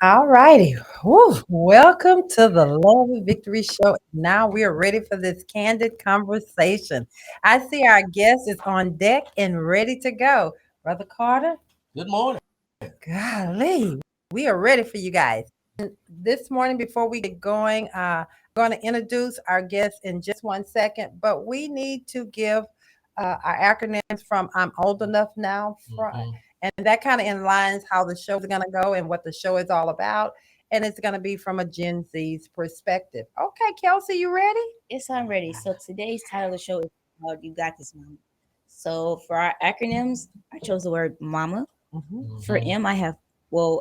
All righty. Woo. Welcome to the Love and Victory Show. Now we are ready for this candid conversation. I see our guest is on deck and ready to go. Brother Carter, Good morning. golly, we are ready for you guys. This morning, before we get going, going to introduce our guest in just 1 second, but we need to give our acronyms from I'm old enough now. Mhm. And that kind of inlines how the show is going to go and what the show is all about. And it's going to be from a Gen Z's perspective. Okay, Kelsey, you ready? Yes, I'm ready. So today's title of the show is called You Got This Mama. So for our acronyms, I chose the word mama. For Mhm. M, I have,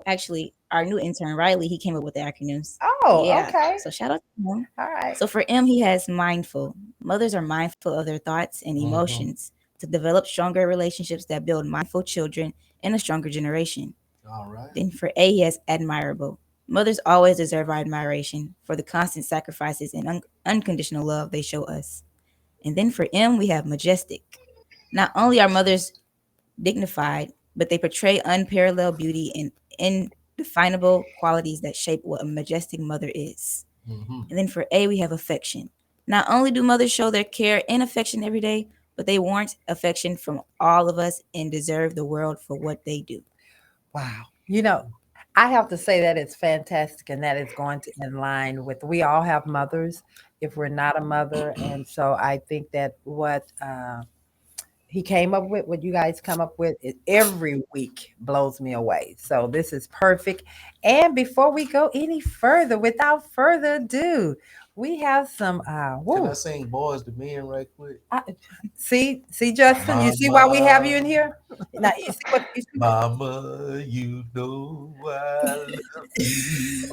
actually, our new intern, Riley, he came up with the acronyms. Oh, Yeah. okay. So shout out to him. All right. So for M, he has mindful. Mothers are mindful of their thoughts and Mhm. emotions to develop stronger relationships that build mindful children and a stronger generation. All right. Then for A, he has admirable. Mothers always deserve our admiration for the constant sacrifices and unconditional love they show us. And then for M, we have majestic. Not only are mothers dignified, but they portray unparalleled beauty and indefinable qualities that shape what a majestic mother is. Mhm. And then for A, we have affection. Not only do mothers show their care and affection every day, but they warrant affection from all of us and deserve the world for what they do. Wow. I have to say that it's fantastic and that it's going to in line with we all have mothers if we're not a mother. And so I think that what he came up with, what you guys come up with, it every week blows me away. So this is perfect. And before we go any further, without further ado, we have some Can I woo. sing Boys to Men right quick? I, see, Justin, you see why we have you in Mama, here? Now you see what Mama, you know I love you.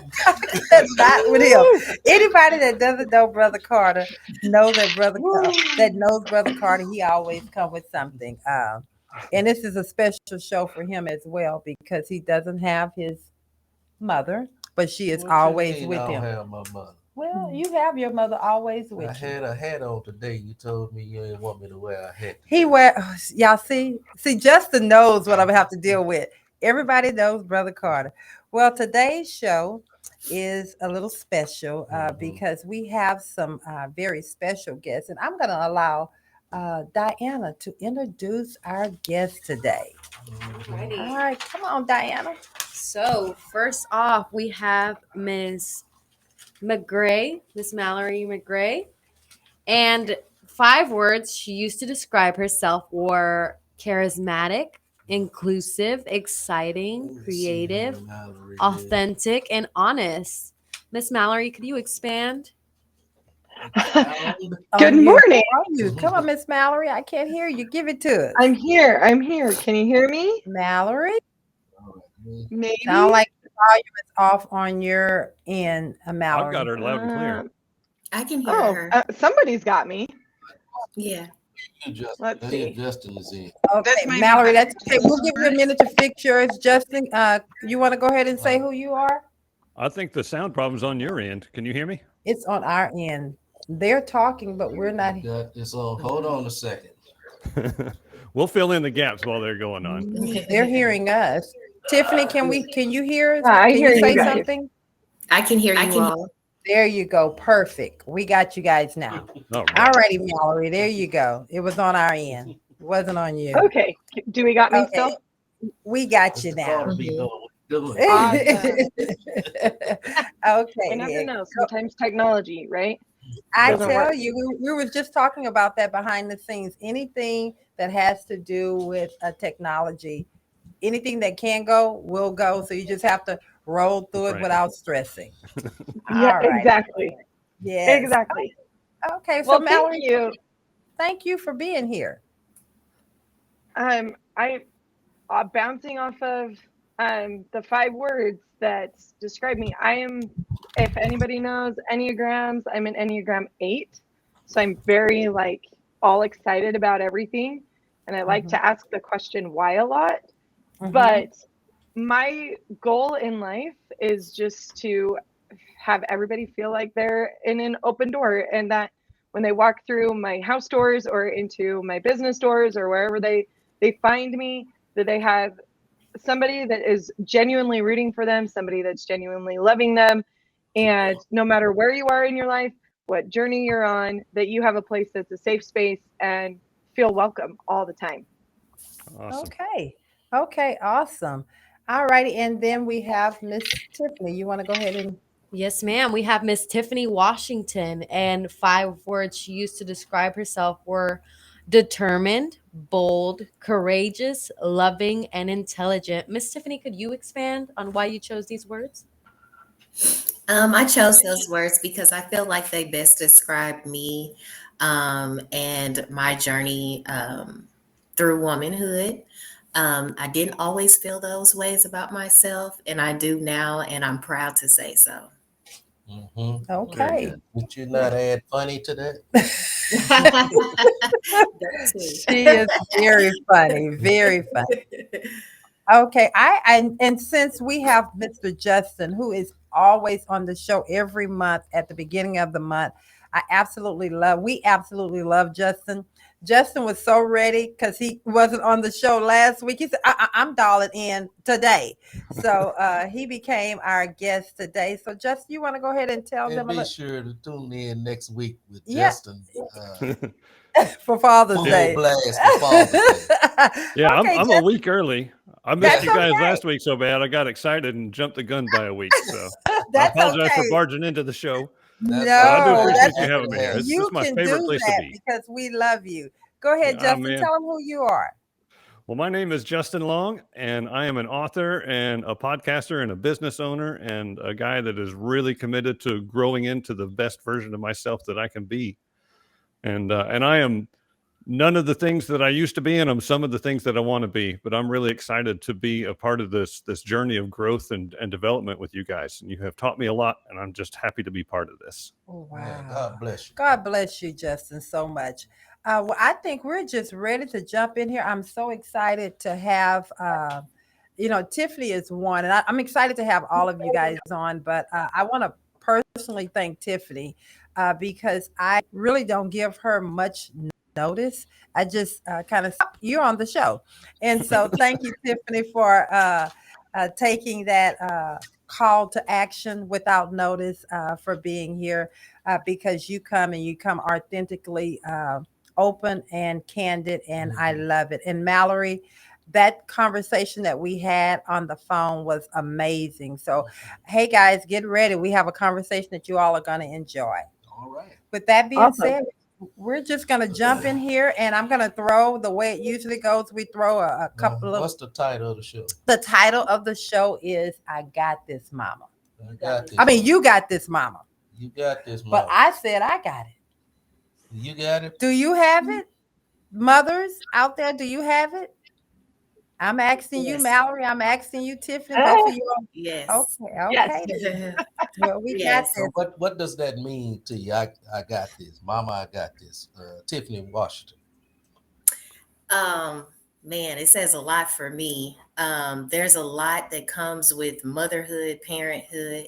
that's not with him. Anybody that doesn't know Brother Carter know that that knows Brother Carter. He always come with something. And this is a special show for him as well because he doesn't have his mother, but she is What you always mean I with don't him. have my mother? Well, you have your mother always I with you. had a hat on today. You told me you didn't want me to wear a hat He today. wear y'all see Justin knows what I'm gonna have to deal with. Everybody knows Brother Carter. Well, today's show is a little special Mhm. because we have some very special guests, and I'm gonna allow Diana to introduce our guest today. Mhm. All Alrighty. right, come on, Diana. So first off, we have Ms. McGray, Miss Mallory McGray, and 5 words she used to describe herself were charismatic, inclusive, exciting, Let's see who creative, Mallory is. authentic, and honest. Miss Mallory, could you expand? Expound. Good Unmute. morning. How are you? Come on, Miss Mallory. I can't hear you. Give it to us, I'm here. I'm here. Can you hear me? Mallory. All right. Sound Maybe. like the volume is off on your end, I've got Mallory. her loud and clear. Um, I can hear oh, her. somebody's got me. Yeah. You Justin. Let's Now you see. Justin is in. This Okay, might be Mallory, better. that's okay. We'll give you a minute to fix yours. Justin, you want to go ahead and say who you are? I think the sound problem's on your end. Can you hear me? It's on our end. They're talking, but we're not. Got this on. Hold on a second. We'll fill in the gaps while they're going on. They're hearing us. Tiffany, can you hear us? Yeah, I Can hear you you say guys. something? I can hear I you can. all. There you go. Perfect. We got you guys now. All All right. righty, Mallory. There you go. It was on our end. It wasn't on you. Okay. Do we got me Okay, still? we got you Mr. now. Carter be Mhm. knowing what he's doing. Awesome. I Okay, never then. know. Sometimes technology, right? I Doesn't tell work. you, we were just talking about that behind the scenes. Anything that has to do with technology, anything that can go, will go. So you just have to roll through it Right. without stressing. Yeah, All right. exactly. Yes. Exactly. Okay. So Well, thank Mallory, you. thank you for being here. I bouncing off of the 5 words that describe me. I am, if anybody knows Enneagrams, I'm an Enneagram 8. So I'm very like all excited about everything. And I like Hmm. to ask the question why a lot. Hmm. But my goal in life is just to have everybody feel like they're in an open door and that when they walk through my house doors or into my business doors or wherever they find me, that they have somebody that is genuinely rooting for them, somebody that's genuinely loving them. And no matter where you are in your life, what journey you're on, that you have a place that's a safe space and feel welcome all the time. Awesome. Okay. Okay. Awesome. All righty. And then we have Miss Tiffany. You want to go ahead and Yes, ma'am. We have Miss Tiffany Washington, and 5 words she used to describe herself were determined, bold, courageous, loving, and intelligent. Miss Tiffany, could you expand on why you chose these words? I chose those words because I feel like they best describe me and my journey through womanhood. I didn't always feel those ways about myself, and I do now, and I'm proud to say so. Mhm. okay. Would you not add funny to that? That too. She is very funny. Very funny. Okay, and since we have Mr. Justin, who is always on the show every month at the beginning of the month, we absolutely love Justin. Justin was so ready because he wasn't on the show last week. He said, I'm dialing in today. So he became our guest today. So Justin, you want to go ahead and tell And them a be little, sure to tune in next week with yeah, Justin. for Father's Full Day. blast for Father's Day. Yeah, Okay, I'm a week early. I missed that's you guys okay. last week so bad I got excited and jumped the gun by a week. So I That's apologize for okay. barging into the show, That's but I do all No, right. appreciate that's you Happy having to me here. have This you. is you my can favorite do place to that be. because we love you. Go ahead, Ah, Justin. man. Tell them who you are. Well, my name is Justin Long, and I am an author and a podcaster and a business owner and a guy that is really committed to growing into the best version of myself that I can be. And I am none of the things that I used to be, and I'm some of the things that I want to be. But I'm really excited to be a part of this journey of growth and development with you guys. And you have taught me a lot, and I'm just happy to be part of this. Oh, Man, wow. God bless you. God bless you, Justin, so much. Well, I think we're just ready to jump in here. I'm so excited to have, Tiffany is one, and I'm excited to have all of you guys on. But I want to personally thank Tiffany because I really don't give her much notice. I just kind of you're on the show, and so thank you, Tiffany, for taking that call to action without notice for being here because you come authentically open and candid, and I love it. And Mallory, that conversation that we had on the phone was amazing. So, hey guys, get ready. We have a conversation that you all are going to enjoy. All right. With that being Awesome. said, we're just going to jump in here, and I'm going to throw the way it usually goes. We throw a couple of. What's the title of the show? The title of the show is "I Got This, Mama." I got this. I mean, you got this, Mama. You got this, But mama. I said I got it. You got it. Do you have it? Mothers out there, do you have it? I'm asking you, Yes. Mallory. I'm asking you, Tiffany. Both of you. Yes. Okay. Yes. Well, we got Yes. this. So what does that mean to you? I got this, mama. I got this. Tiffany Washington. Man, it says a lot for me. There's a lot that comes with motherhood, parenthood,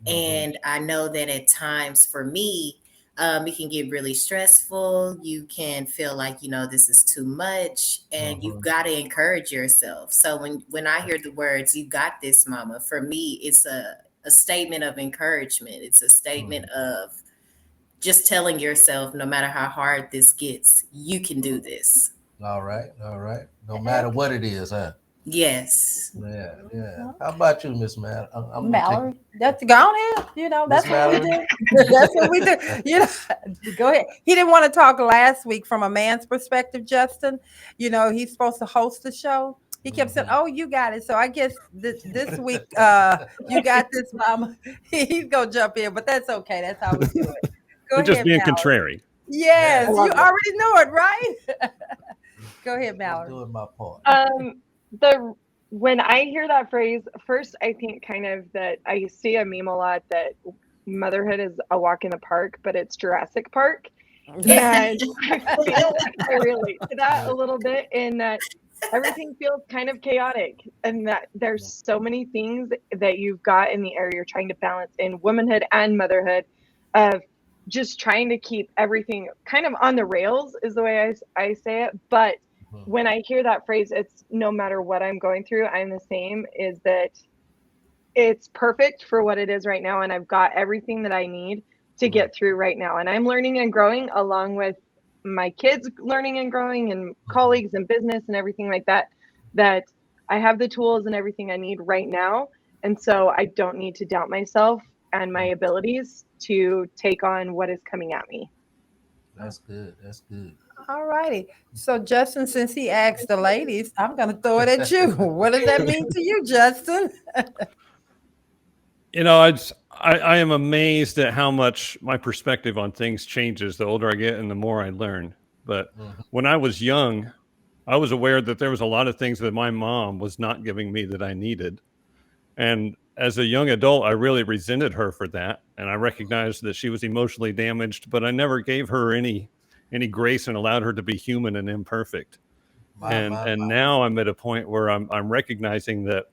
and I know that at times for me, it can get really stressful. You can feel like, this is too much, and you've got to encourage yourself. So when I hear the words, "You got this, mama," for me, it's a statement of encouragement. It's a statement of just telling yourself, no matter how hard this gets, you can do this. All right. No matter what it is, huh? Yes. Yeah. How about you, Miss Matt? I'm Mallory, that's gone in. That's Miss what we Mallory? do. That's what we do. Go ahead. He didn't want to talk last week from a man's perspective, Justin. He's supposed to host the show. He kept saying, "Oh, you got it." So I guess this week, you got this, Mama. He's gonna jump in, but that's okay. That's how we do it. Go We're just ahead, being Mallory. contrary. Yes, I you love it. already know it, right? Go ahead, I'm Mallory. doing my part. When I hear that phrase, first I think kind of that I see a meme a lot that motherhood is a walk in the park, but it's Jurassic Park. And I feel like I relate to that a little bit in that everything feels kind of chaotic and that there's so many things that you've got in the area you're trying to balance in womanhood and motherhood of just trying to keep everything kind of on the rails is the way I say it. But when I hear that phrase, it's no matter what I'm going through, I'm the same, is that it's perfect for what it is right now. And I've got everything that I need to get through right now. And I'm learning and growing along with my kids learning and growing and colleagues and business and everything like that, that I have the tools and everything I need right now. And so I don't need to doubt myself and my abilities to take on what is coming at me. That's good. That's good. All righty. So, Justin, since he asked the ladies, I'm going to throw it at you. What does that mean to you, Justin? You know, I am amazed at how much my perspective on things changes the older I get and the more I learn. But when I was young, I was aware that there was a lot of things that my mom was not giving me that I needed. And as a young adult, I really resented her for that. And I recognized that she was emotionally damaged, but I never gave her any grace and allowed her to be human and imperfect. And now I'm at a point where I'm recognizing that,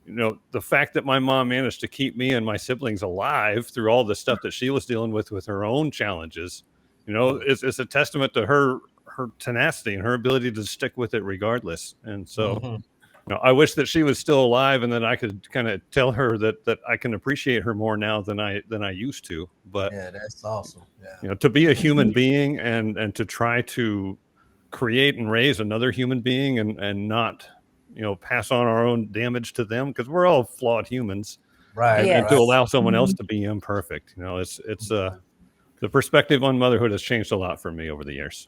you know, the fact that my mom managed to keep me and my siblings alive through all the stuff that she was dealing with her own challenges, you know, it's a testament to her tenacity and her ability to stick with it regardless. And so, you know, I wish that she was still alive and that I could kind of tell her that I can appreciate her more now than I used to. But yeah, that's awesome. Yeah. You know, to be a human being and to try to create and raise another human being and not, you know, pass on our own damage to them, because we're all flawed humans, Right. and to right. allow someone else to be imperfect, you know, it's the perspective on motherhood has changed a lot for me over the years.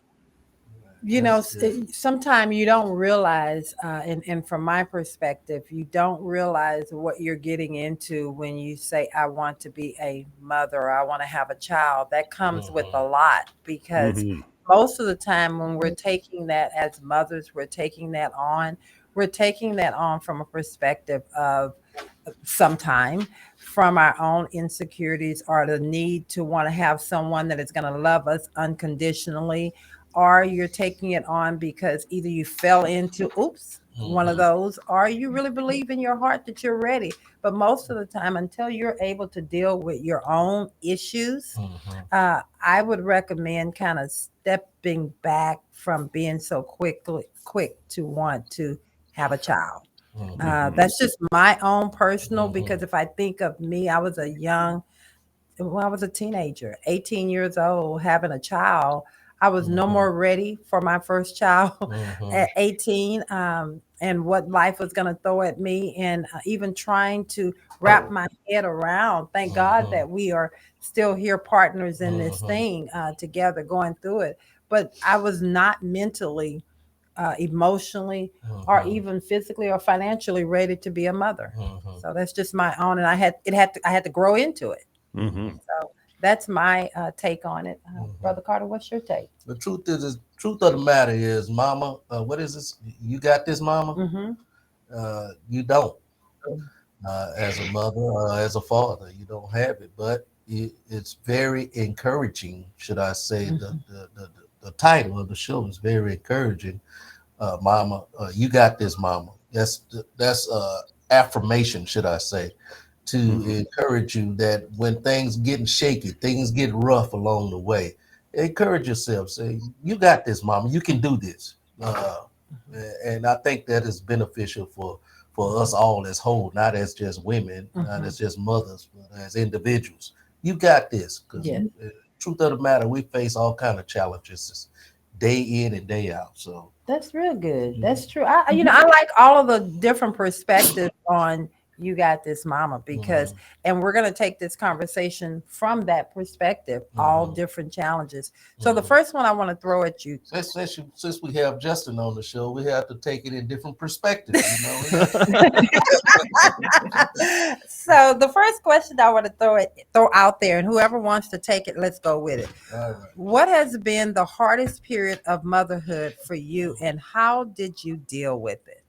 You know, That's good. sometimes you don't realize, and from my perspective, you don't realize what you're getting into when you say, I want to be a mother, or I want to have a child. That comes with a lot, because Mhm. most of the time when we're taking that as mothers, we're taking that on. We're taking that on from a perspective of sometime from our own insecurities, or the need to want to have someone that is going to love us unconditionally, or you're taking it on because either you fell into one of those, or you really believe in your heart that you're ready. But most of the time, until you're able to deal with your own issues, I would recommend kind of stepping back from being so quick to want to have a child. That's just my own personal, because if I think of me, I was I was a teenager, 18 years old, having a child. I was no more ready for my first child at 18, and what life was going to throw at me, and even trying to wrap my head around. Thank God that we are still here, partners in this thing together, going through it. But I was not mentally, emotionally, or even physically or financially ready to be a mother. So that's just my own, and I had to grow into it. Mhm. So that's my take on it. Brother Carter, what's your take? The truth of the matter is, Mama, what is this? You got this, Mama. You don't. As a mother, as a father, you don't have it. But it's very encouraging, should I say? The title of the show is very encouraging. Mama, you got this, Mama. That's affirmation, should I say, to encourage you that when things getting shaky, things get rough along the way, encourage yourself. Say, you got this, Mama. You can do this. And I think that is beneficial for us all as whole, not as just women, not as just mothers, but as individuals. You got this, because truth of the matter, we face all kind of challenges day in and day out. So That's real good. That's true. I like all of the different perspectives on you got this, Mama, because, and we're going to take this conversation from that perspective, all different challenges. So the first one I want to throw at you. Since we have Justin on the show, we have to take it in different perspectives. So the first question I want to throw out there, and whoever wants to take it, let's go with it. All right. What has been the hardest period of motherhood for you, and how did you deal with it?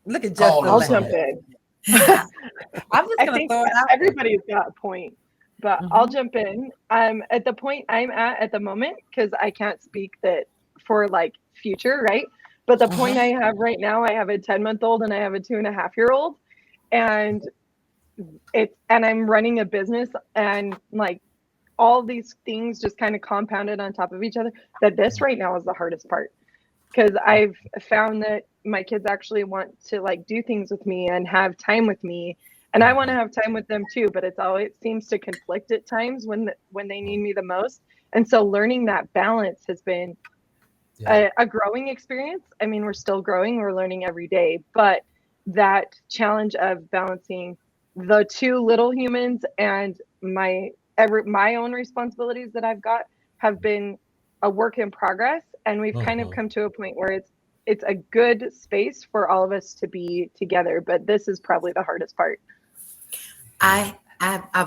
Look at Justin. I'll jump in. I'm just I going to think throw it out. everybody's got a point, but I'll jump in. At the point I'm at the moment, because I can't speak that for like future, right? But the point I have right now, I have a 10-month-old and I have a 2.5-year-old, and I'm running a business, and like all these things just kind of compounded on top of each other. That this right now is the hardest part. because I've found that my kids actually want to like do things with me and have time with me, and I want to have time with them too. But it seems to conflict at times when they need me the most. And so learning that balance has been a growing experience. I mean, we're still growing, we're learning every day, but that challenge of balancing the two little humans and my own responsibilities that I've got have been a work in progress, and we've kind of come to a point where it's a good space for all of us to be together, but this is probably the hardest part. I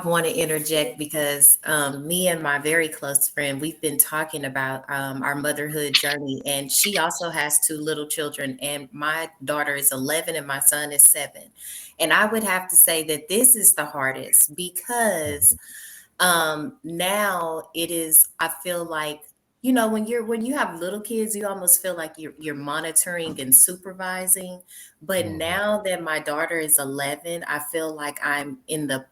want to interject because me and my very close friend, we've been talking about our motherhood journey, and she also has two little children, and my daughter is 11 and my son is 7. And I would have to say that this is the hardest because now it is, I feel like, when you have little kids, you almost feel like you're monitoring and supervising. But now that my daughter is 11, I feel like I'm in the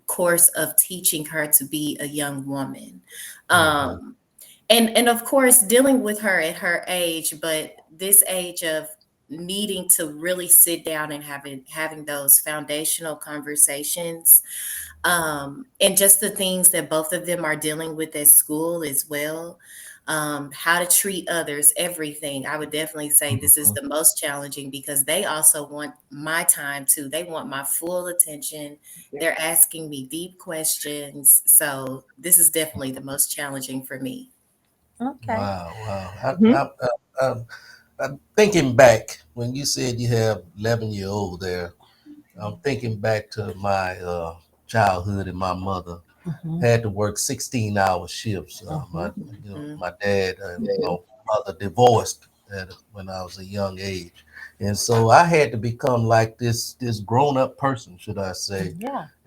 course of teaching her to be a young woman. And of course dealing with her at her age, but this age of needing to really sit down and having those foundational conversations, and just the things that both of them are dealing with at school as well. How to treat others, everything. I would definitely say this is the most challenging because they also want my time too. They want my full attention. They're asking me deep questions. So this is definitely the most challenging for me. Okay. Wow. I'm thinking back when you said you have 11-year-old there. I'm thinking back to my childhood, and my mother had to work 16-hour shifts. My dad and my mother divorced when I was a young age, and so I had to become like this grown-up person, should I say,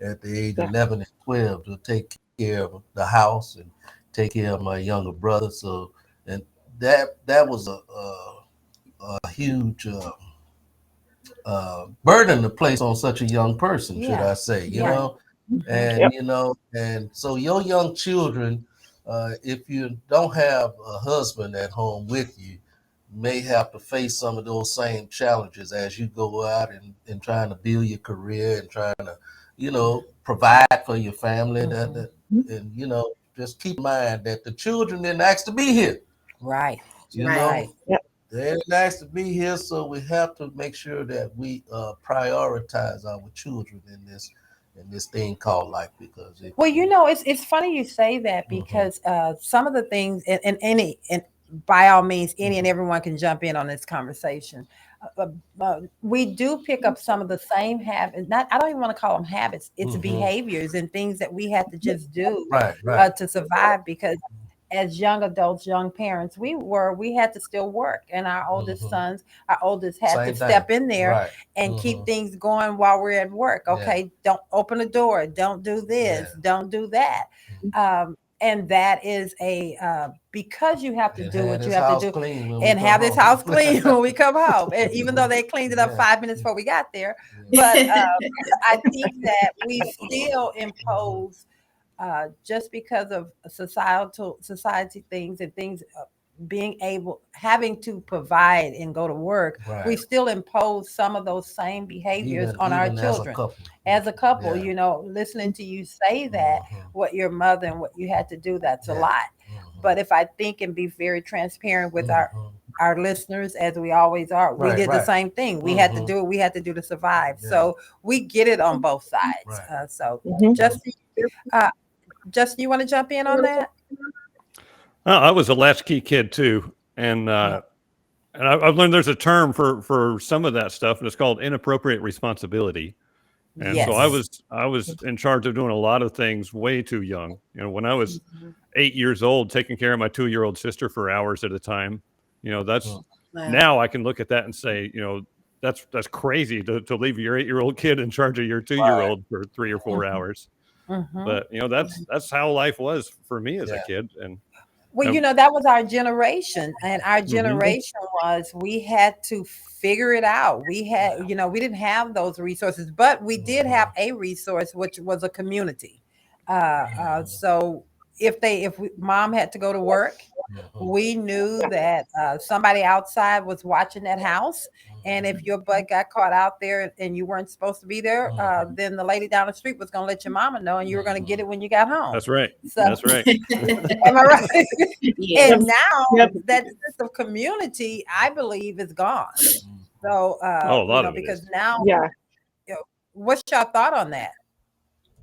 at the age of 11 and 12 to take care of the house and take care of my younger brother. So, and that was a huge burden to place on such a young person, should I say, and and so your young children, if you don't have a husband at home with you, may have to face some of those same challenges as you go out and trying to build your career and trying to, provide for your family. And just keep in mind that the children didn't ask to be here. Right. You Right. know, they're nice to be here, so we have to make sure that we prioritize our children in this thing called life. Because Well, it's funny you say that because some of the things, and by all means, any and everyone can jump in on this conversation. We do pick up some of the same habits. Not, I don't even want to call them habits. It's behaviors and things that we have to just do to survive. Because as young adults, young parents, we had to still work, and our oldest had to step in there and keep things going while we're at work. Okay, don't open the door, don't do this, don't do that. And that is because you have to do what you have to do and have this house clean when we come home. And even though they cleaned it up 5 minutes before we got there, but I think that we still impose just because of society things and things having to provide and go to work, we still impose some of those same behaviors on our children. As a couple, listening to you say that, what your mother and what you had to do, that's a lot. But if I think and be very transparent with our listeners, as we always are, we did the same thing. We had to do what we had to do to survive. So we get it on both sides. Justin, you want to jump in on that? I was a latchkey kid too, and I've learned there's a term for some of that stuff, and it's called inappropriate responsibility. And so I was in charge of doing a lot of things way too young. When I was 8 years old, taking care of my 2-year-old sister for hours at a time. That's now I can look at that and say, that's crazy to leave your 8-year-old kid in charge of your 2-year-old for 3 or 4 hours. But that's how life was for me as a kid. And that was our generation, and our generation was, we had to figure it out. We had, we didn't have those resources, but we did have a resource, which was a community. So if mom had to go to work We knew Yeah. that somebody outside was watching that house. And if your butt got caught out there and you weren't supposed to be there, then the lady down the street was going to let your mama know and you were going to get it when you got home. That's right. So, That's right. am I right? Yes. And now Yep. that sense of community, I believe, is gone. So, Oh, a lot of it because is. now, Yeah. what's your thought on that?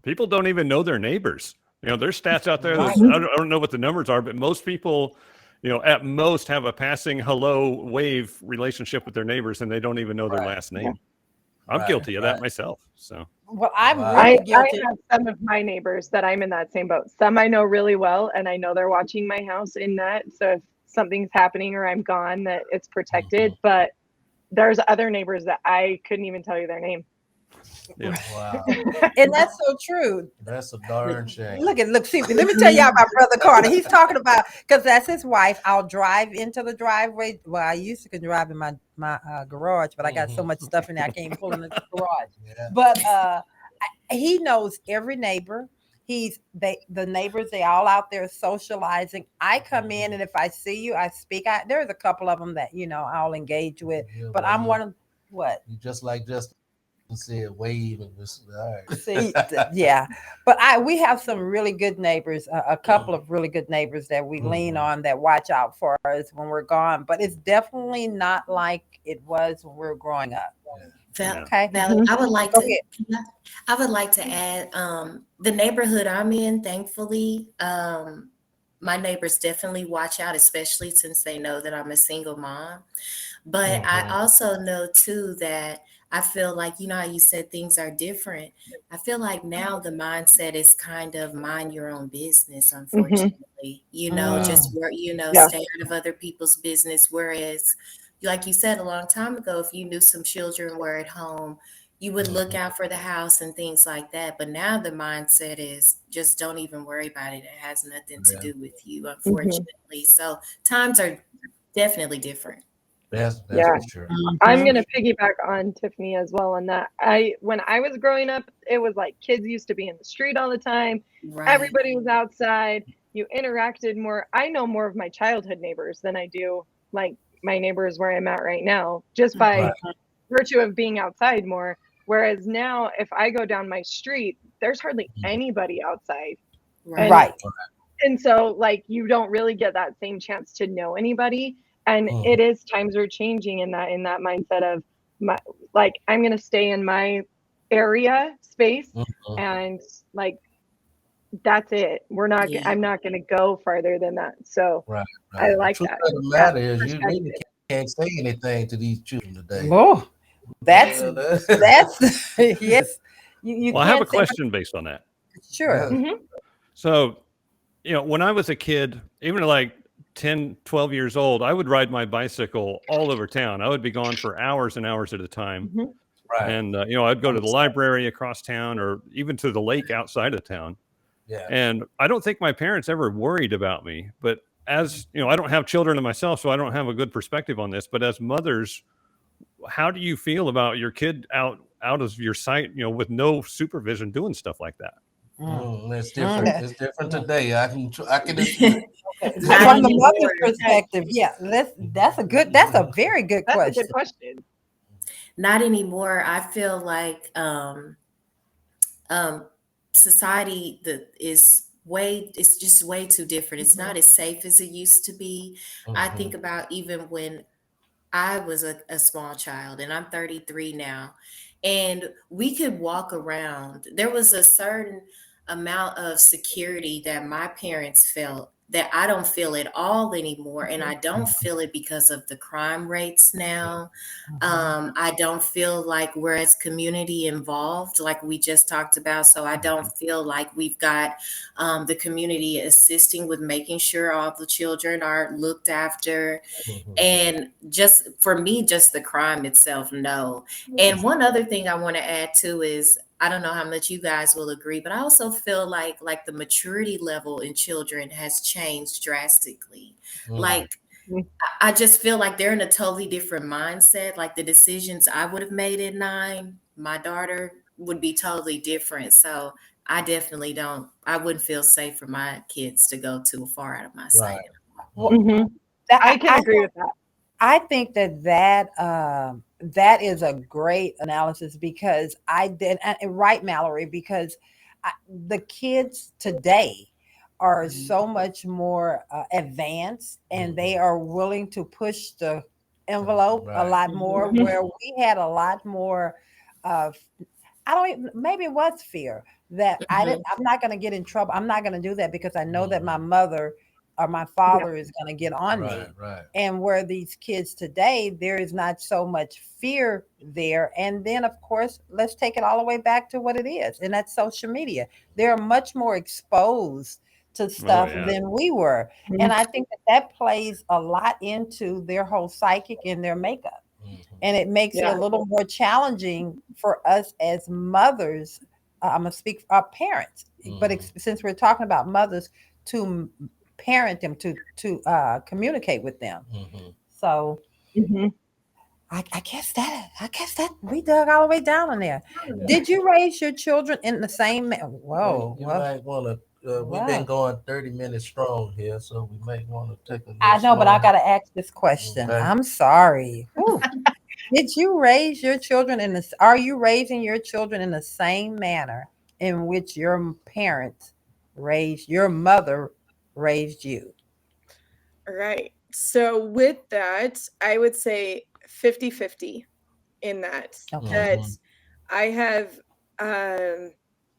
People don't even know their neighbors. There's stats out there that Right. I don't know what the numbers are, but most people, at most have a passing hello wave relationship with their neighbors, and they don't even know their last name. I'm guilty of that myself. So, Well, I'm Wow. really I guilty. have some of my neighbors that I'm in that same boat. Some I know really well, and I know they're watching my house in that. So if something's happening or I'm gone, that it's protected. But there's other neighbors that I couldn't even tell you their name. yeah. Wow. And that's so true. That's a darn shame. Look, see, let me tell y'all about Brother Carter. He's talking about, because that's his wife. I'll drive into the driveway. Well, I used to can drive in my garage, but I got so much stuff in there I can't pull in the garage. Yeah. But he knows every neighbor. The neighbors, they all out there socializing. I come in, and if I see you, I speak. There's a couple of them that I'll engage with, Yeah, but well, I'm one of what. You just like Justin said, wave and just all right. See, yeah, but we have some really good neighbors, a couple of really good neighbors that we lean on, that watch out for us when we're gone. But it's definitely not like it was when we were growing up. Okay, Valerie, I would like Go to. ahead. I would like to add the neighborhood I'm in. Thankfully, my neighbors definitely watch out, especially since they know that I'm a single mom. But I also know too that I feel like, how you said things are different. I feel like now the mindset is kind of mind your own business, unfortunately. Just work, Yeah. stay out of other people's business. Whereas, like you said a long time ago, if you knew some children were at home, you would look out for the house and things like that. But now the mindset is just don't even worry about it. It has nothing to do with you, unfortunately. So times are definitely different. That's Yeah. for sure. I'm gonna piggyback on Tiffany as well on that. When I was growing up, it was like kids used to be in the street all the time. Right. Everybody was outside. You interacted more. I know more of my childhood neighbors than I do like my neighbors where I'm at right now, just by virtue of being outside more. Whereas now, if I go down my street, there's hardly anybody outside. And, Right. and so like you don't really get that same chance to know anybody. And it is, times are changing in that mindset of I'm gonna stay in my area space and like that's it. I'm not gonna go farther than that. So Right. I like the truth that. of the matter is you really can't say anything to these children today. Oh, that's yes. You Well, I have a can't say question based on that. sure. So, when I was a kid, even like 10, 12 years old, I would ride my bicycle all over town. I would be gone for hours and hours at a time. Right. And, I'd go to the library across town or even to the lake outside of town. Yeah. And I don't think my parents ever worried about me. But as, I don't have children of myself, so I don't have a good perspective on this. But as mothers, how do you feel about your kid out of your sight, with no supervision doing stuff like that? It's different. It's different today. I can. From the mother's perspective, yeah, that's a very good That's question. a good question. Not anymore. I feel like society it's just way too different. It's not as safe as it used to be. I think about even when I was a small child, and I'm 33 now, and we could walk around. There was a certain amount of security that my parents felt that I don't feel at all anymore. And I don't feel it because of the crime rates now. I don't feel like we're as community involved, like we just talked about. So I don't feel like we've got the community assisting with making sure all the children are looked after. And just for me, just the crime itself, no. And one other thing I want to add too is, I don't know how much you guys will agree, but I also feel like the maturity level in children has changed drastically. Like, I just feel like they're in a totally different mindset. Like the decisions I would have made at 9, my daughter would be totally different. So I definitely I wouldn't feel safe for my kids to go too far out of my sight. That, I can agree with that. I think that is a great analysis because I did and right, Mallory, because the kids today are so much more advanced and they are willing to push the envelope a Right. lot more. Where we had a lot more of, I don't even, maybe it was fear that I'm not going to get in trouble. I'm not going to do that because I know that my mother or my father is going to get on me. Right. And where these kids today, there is not so much fear there. And then, of course, let's take it all the way back to what it is, and that's social media. They're much more exposed to stuff yeah. than we were. And I think that plays a lot into their whole psychic and their makeup. And it makes it a little more challenging for us as mothers. I'm going to speak for our parents, but since we're talking about mothers, to parent them, to communicate with them. So I guess that we dug all the way down in there. Did you raise your children in the same? Whoa, You might want to. We've been going 30 minutes strong here, so we might want to take a little I know, but I slower. got to ask this question. Okay. I'm sorry. Whew. Did you raise your children in this? Are you raising your children in the same manner in which your parents raised, your mother raised you? All right. So with that, I would say 50-50 in that. Okay. That I have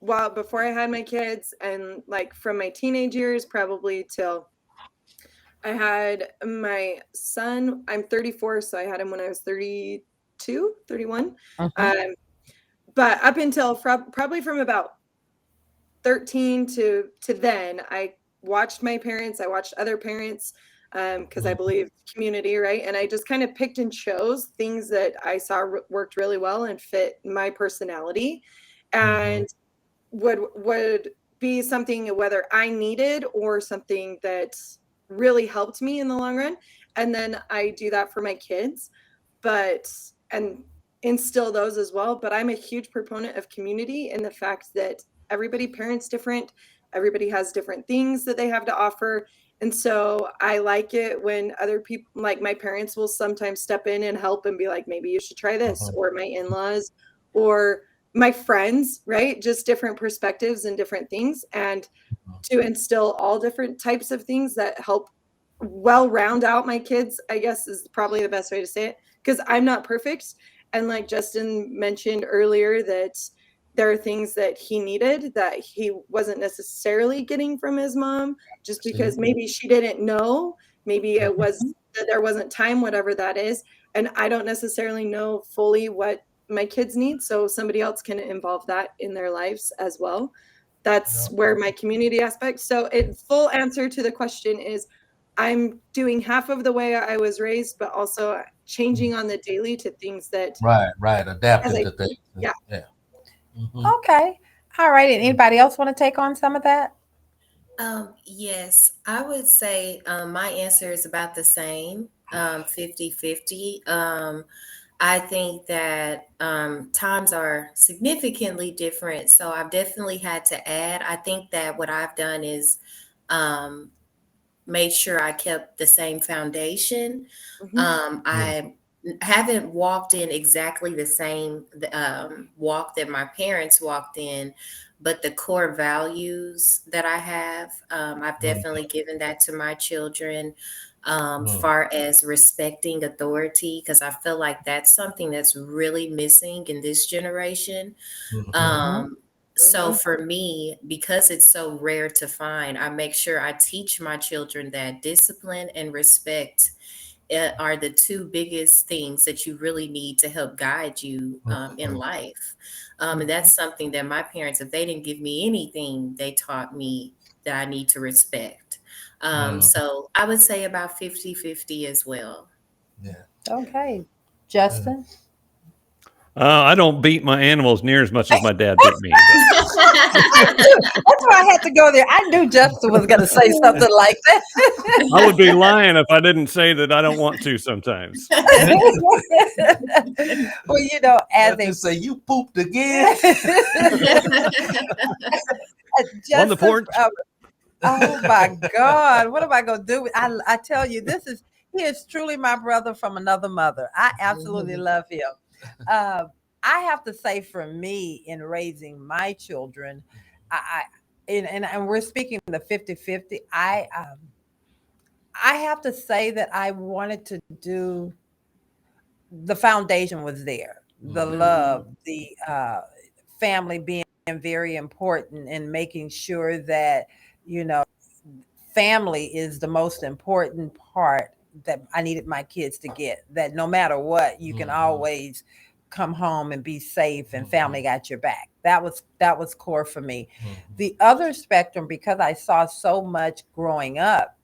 well, before I had my kids and like from my teenage years probably till I had my son. I'm 34, so I had him when I was 32, 31. But up until probably from about 13 to then, I watched my parents. I watched other parents because I believe community, right? And I just kind of picked and chose things that I saw worked really well and fit my personality, and would be something whether I needed or something that really helped me in the long run. And then I do that for my kids, and instill those as well. But I'm a huge proponent of community and the fact that everybody parents different. Everybody has different things that they have to offer. And so I like it when other people, like my parents, will sometimes step in and help and be like, maybe you should try this, or my in-laws, or my friends, right? Just different perspectives and different things. And to instill all different types of things that help round out my kids, I guess is probably the best way to say it, because I'm not perfect. And like Justin mentioned earlier, that there are things that he needed that he wasn't necessarily getting from his mom, just because maybe she didn't know, maybe it was that there wasn't time, whatever that is. And I don't necessarily know fully what my kids need, so somebody else can involve that in their lives as well. That's where my community aspect. So full answer to the question is I'm doing half of the way I was raised, but also changing on the daily to things that Right. Adapting to things. Yeah. Okay. All right. And anybody else want to take on some of that? Yes, I would say my answer is about the same, 50-50. I think that times are significantly different. So I've definitely had to add. I think that what I've done is made sure I kept the same foundation. I haven't walked in exactly the same walk that my parents walked in, but the core values that I have, I've definitely given that to my children. Far as respecting authority, because I feel like that's something that's really missing in this generation. So for me, because it's so rare to find, I make sure I teach my children that discipline and respect are the two biggest things that you really need to help guide you in life. And that's something that my parents, if they didn't give me anything, they taught me that I need to respect. So I would say about 50-50 as well. Yeah. Okay. Justin? I don't beat my animals near as much as my dad beat me. That's why I had to go there. I knew Justin was going to say something like that. I would be lying if I didn't say that I don't want to sometimes. Well, you know, as They say you pooped again. On the porch. Oh my God, what am I gonna do? I tell you, he is truly my brother from another mother. I absolutely love him. Uh, I have to say, for me, in raising my children, I and we're speaking the 50-50. I have to say that I wanted to do, the foundation was there, the love, the family being very important, and making sure that, you know, family is the most important part that I needed my kids to get. That no matter what, you can always come home and be safe, and family got your back. That was core for me. The other spectrum, because I saw so much growing up,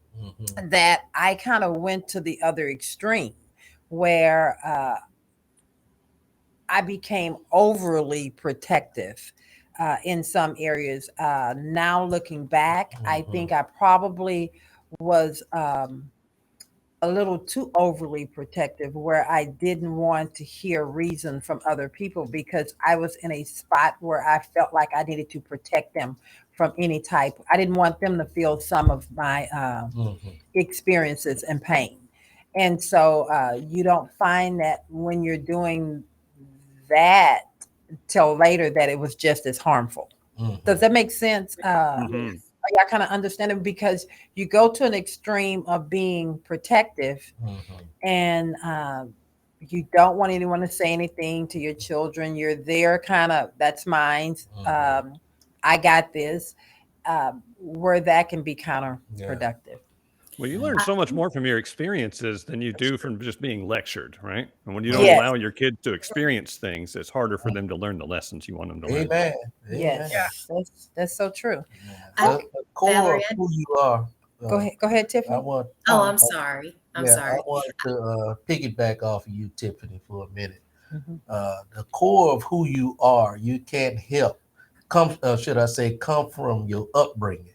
that I kind of went to the other extreme, where I became overly protective in some areas. Now looking back, I think I probably was a little too overly protective, where I didn't want to hear reason from other people, because I was in a spot where I felt like I needed to protect them from any type. I didn't want them to feel some of my experiences and pain. And so you don't find that when you're doing that till later, that it was just as harmful. Does that make sense? Mhm. Y'all kind of understand it, because you go to an extreme of being protective, and you don't want anyone to say anything to your children. You're there, kind of, that's mine. I got this. Where that can be counterproductive. Well, you learn so much more from your experiences than you do from just being lectured, right? And when you don't Yes, allow your kids to experience things, it's harder for them to learn the lessons you want them to learn. Amen. yes, Amen. that's so true. I, The core Valerie, of who you are. Go ahead, I Tiffany. want. oh, Oh, I'm sorry. I'm Yeah, I sorry. want to piggyback off of you, Tiffany, for a minute. mhm. The core of who you are, you can't help. Come, should I say, come from your upbringing,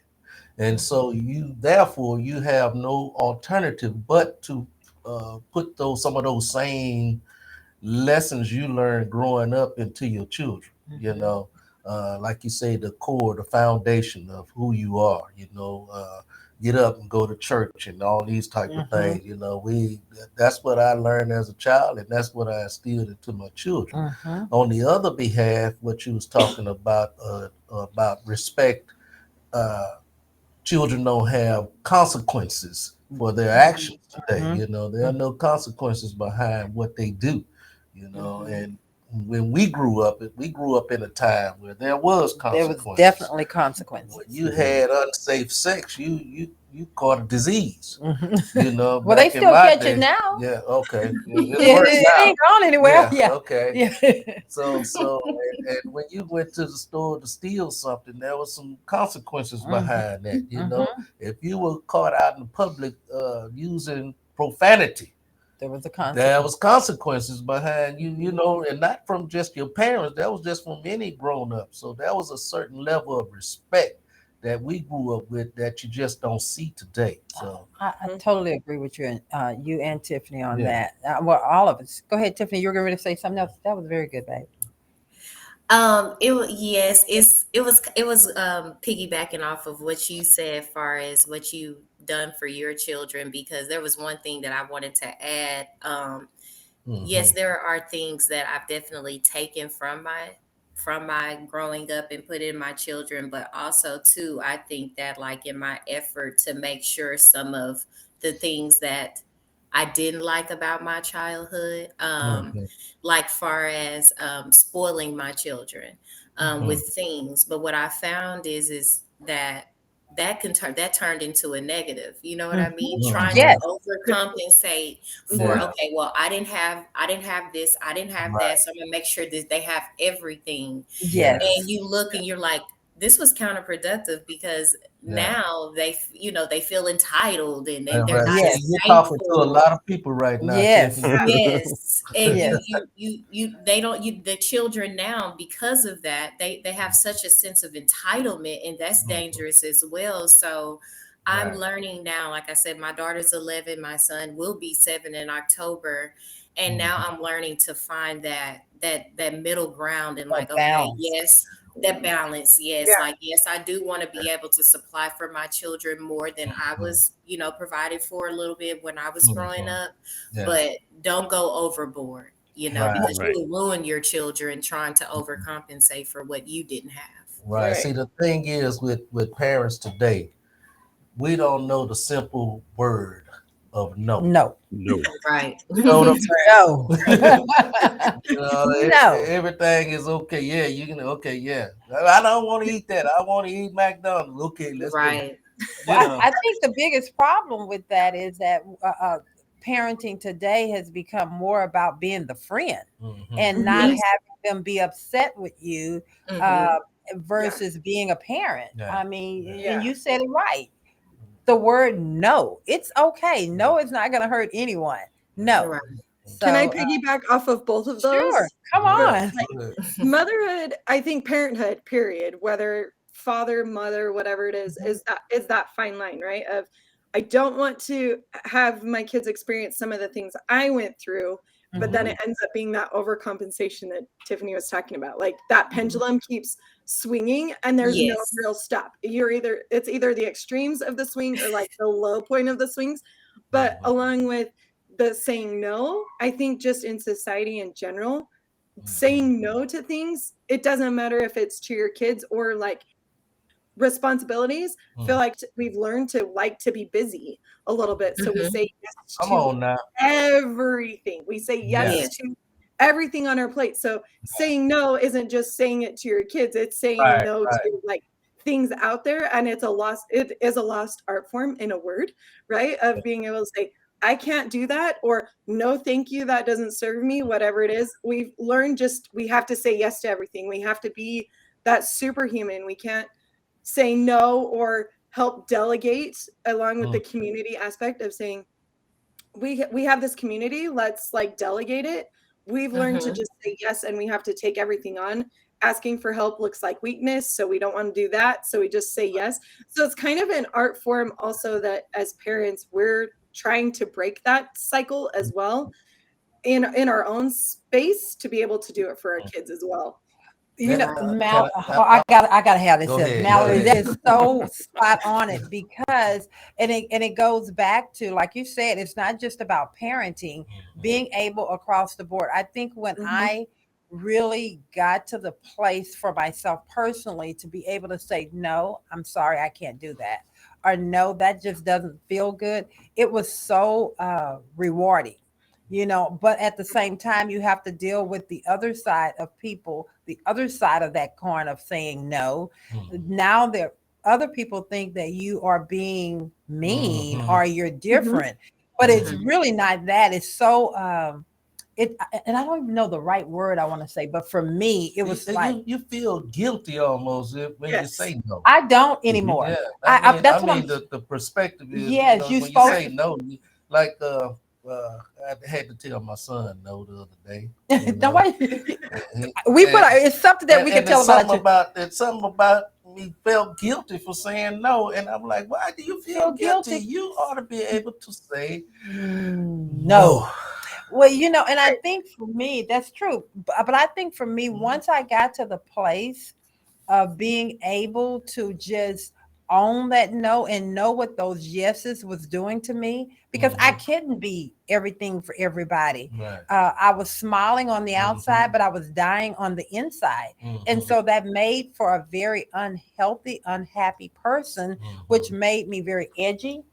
and so you, therefore, you have no alternative but to put those some of those same lessons you learned growing up into your children. You Mhm. know, like you say, the core, the foundation of who you are. Get up and go to church and all these type of Mhm. things. That's what I learned as a child, and that's what I instilled into my children. Mhm. On the other behalf, what you was talking about respect. Uh, Children don't have consequences for their actions today. Mhm. There are no consequences behind what they do. Mhm. And when we grew up in a time where there was There was consequences. definitely When consequences. you had unsafe sex, you caught a disease. Mhm. Well, they Back in still my catch it day. now. Yeah, okay. It's It, worse it now. ain't gone anywhere. Yeah, Yeah, okay. yeah. And when you went to the store to steal something, there was some consequences Mhm. behind that. Mhm. If you were caught out in public using profanity, There was a there consequence. was consequences behind and not from just your parents. That was just from any grown up. So there was a certain level of respect that we grew up with that you just don't see today. So I totally agree with you, and you and Tiffany on yeah. that. Well, all of us. Go ahead, Tiffany. You were going to say something else. That was very good, babe. Yes, it was piggybacking off of what you said, far as what you done for your children, because there was one thing that I wanted to add. Yes, Hmm. there are things that I've definitely taken from my growing up and put in my children, but also too, I think that, like, in my effort to make sure some of the things that I didn't like about my childhood, Hmm. like far as spoiling my children Hmm. with things. But what I found is that that turned into a negative. You know what I Mhm. mean? Trying to Hmm. Yes. overcompensate for, Yeah. okay, well, I didn't have this, I didn't have that, Right. so I'm gonna make sure that they have everything. Yeah. And Yes. you look and you're like, this was counterproductive, because Yeah. now they feel entitled, and they're Right. not See, Yes. as you're talking to a thankful. lot of people right now, Yes. Tiffany. Yes, and you Yes. you you you they don't you the children now, because of that, they have such a sense of entitlement, and that's Mhm. dangerous as well. So I'm Right. learning now, like I said, my daughter's 11, my son will be 7 in October, and now Mhm. I'm learning to find that middle ground, and That like, okay, balance. yes, That balance, yes. Yeah. Like, yes, I do want to be able to supply for my children more than I was, provided for a little bit when I was growing up. Yeah. But don't go overboard, Right. because Right. you will ruin your children trying to overcompensate for what you didn't have. Right. Right. See, the thing is with parents today, we don't know the simple word of no. No. No. Right. You know what I'm saying? No. No. Everything is okay. Yeah, you can. Okay, yeah. I don't want to eat that. I want to eat McDonald's. Okay, let's go. Right. Well, I think the biggest problem with that is that parenting today has become more about being the friend and not Mhm. having them be upset with you Mhm. versus being a parent. Yeah. I mean, Yeah. and you said it right. The word no, it's okay. No, it's not going to hurt anyone. No. Right. Can I So, piggyback off of both of those? sure, come on. Motherhood, I think parenthood, period, whether father, mother, whatever it is that fine line, right? Of I don't want to have my kids experience some of the things I went through, but then it ends up being that overcompensation that Tiffany was talking about. Like that pendulum keeps swinging and there's no Yes. real stop. It's either the extremes of the swing or like the low point of the swings. But along with the saying no, I think just in society in general, saying no to things, it doesn't matter if it's to your kids or like responsibilities. Feel like we've learned to like to be busy a little bit. So we say yes Come to on now. everything. We say yes Yes. to everything on our plate. So saying no isn't just saying it to your kids, it's saying Right, no right. to like things out there. And it is a lost art form in a word, right? Of being able to say, I can't do that, or no, thank you, that doesn't serve me, whatever it is. We've learned we have to say yes to everything. We have to be that superhuman. We can't say no or help delegate along with the community aspect of saying, we have this community, let's like delegate it. We've learned to just say yes, and we have to take everything on. Asking for help looks like weakness, so we don't want to do that, so we just say yes. So it's kind of an art form also that as parents we're trying to break that cycle as well in our own space to be able to do it for our kids as well. You know, Can I gotta have this. Go ahead, Mallory, go that ahead. is so spot on it because, and it goes back to, like you said, it's not just about parenting, being able across the board. I think when I really got to the place for myself personally to be able to say, no, I'm sorry, I can't do that. Or no, that just doesn't feel good. It was so rewarding, but at the same time, you have to deal with the other side of people, the other side of that coin of saying no. Now there other people think that you are being mean or you're different, but it's really not that. It's so and I don't even know the right word I want to say, but for me, it was like you feel guilty almost when you say no. I don't anymore. Yeah, That's what I'm. the perspective is, Yes, when supposed you say no, like I had to tell my son no the other day. Don't worry. It's something that we can tell about. It's something about me felt guilty for saying no, and I'm like, why do you feel guilty? You ought to be able to say no. Well, and I think for me, that's true. But I think for me, once I got to the place of being able to just own that no and know what those yeses was doing to me, because I couldn't be everything for everybody. Right. I was smiling on the outside, but I was dying on the inside. And so that made for a very unhealthy, unhappy person, which made me very edgy.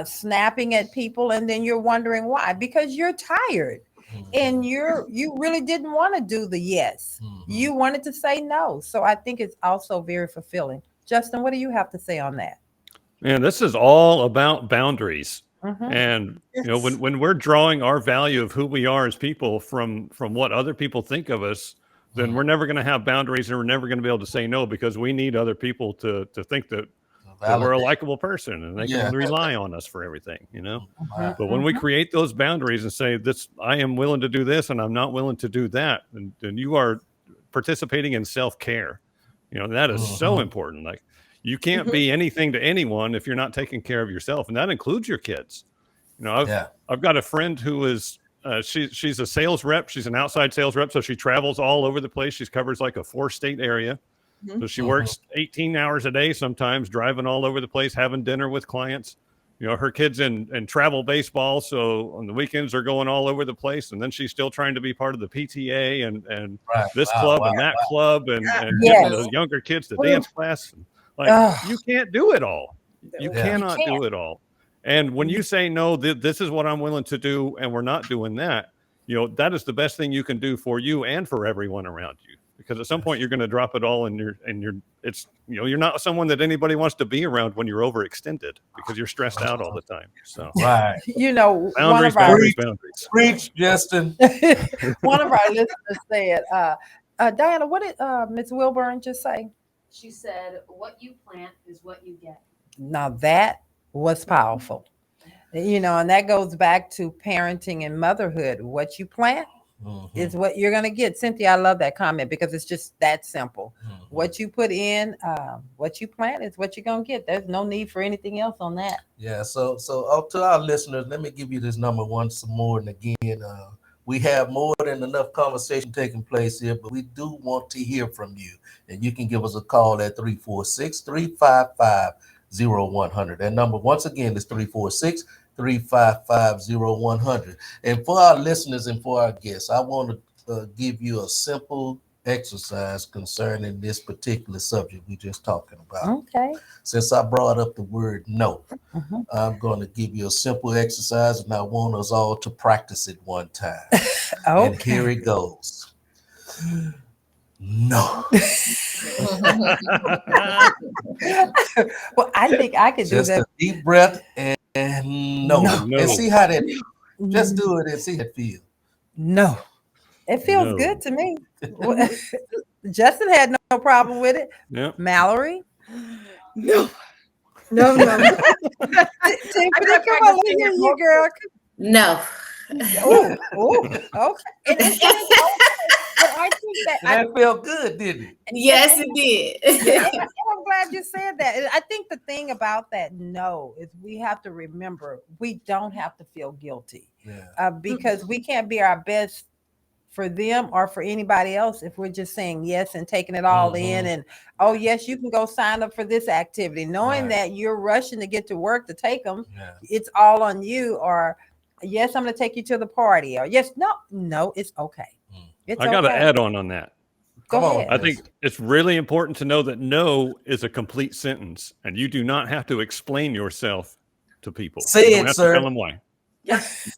Snapping at people, and then you're wondering why, because you're tired and you really didn't want to do the yes. You wanted to say no. So I think it's also very fulfilling. Justin, what do you have to say on that? Man, this is all about boundaries. And when we're drawing our value of who we are as people from what other people think of us, then we're never going to have boundaries, and we're never going to be able to say no, because we need other people to think that we're a likable person and they can rely on us for everything, But when we create those boundaries and say, I am willing to do this and I'm not willing to do that, then you are participating in self-care. That is so important. Like, you can't be anything to anyone if you're not taking care of yourself. And that includes your kids. I've got a friend who is she's a sales rep. She's an outside sales rep, so she travels all over the place. She covers like a 4-state area. So she works 18 hours a day, sometimes driving all over the place, having dinner with clients. Her kids in travel baseball, so on the weekends they're going all over the place, and then she's still trying to be part of the PTA and this club and that club and getting the younger kids to dance class. You can't do it all. You cannot do it all. And when you say no, this is what I'm willing to do, and we're not doing that, that is the best thing you can do for you and for everyone around you. Because at some point you're going to drop it all, and you're not someone that anybody wants to be around when you're overextended because you're stressed out all the time. So boundaries. Preach, Justin. One of our listeners said, Diana, what did Ms. Wilburn just say? She said, "What you plant is what you get." Now that was powerful, and that goes back to parenting and motherhood. What you plant is what you're going to get. Cynthia, I love that comment because it's just that simple. What you put in, what you plant is what you're going to get. There's no need for anything else on that. Yeah. So to our listeners, let me give you this number once more. And again, we have more than enough conversation taking place here, but we do want to hear from you. And you can give us a call at 346-355-0100. That number, once again, is 346-355-0100. And for our listeners and for our guests, I want to give you a simple exercise concerning this particular subject we're just talking about. Okay. Since I brought up the word no, I'm going to give you a simple exercise, and I want us all to practice it one time. And here it goes. No. Well, I think I could do just that. A deep breath and no. And see how that. Just do it and see how it feels. No. It feels good to me. Justin had no problem with it. Yeah. Mallory? No. Tiffany, come on, let me hear you, girl. No. Okay. But I think that felt good, didn't it? Yes, it did. I'm glad you said that. I think the thing about that no is we have to remember we don't have to feel guilty because we can't be our best for them or for anybody else if we're just saying yes and taking it all in and yes, you can go sign up for this activity, knowing that you're rushing to get to work to take them. It's all on you. Or yes, I'm going to take you to the party. Or yes, no, it's okay. I got to add on that. Go ahead. I think it's really important to know that no is a complete sentence, and you do not have to explain yourself to people. Say you don't it, have sir. to tell them why.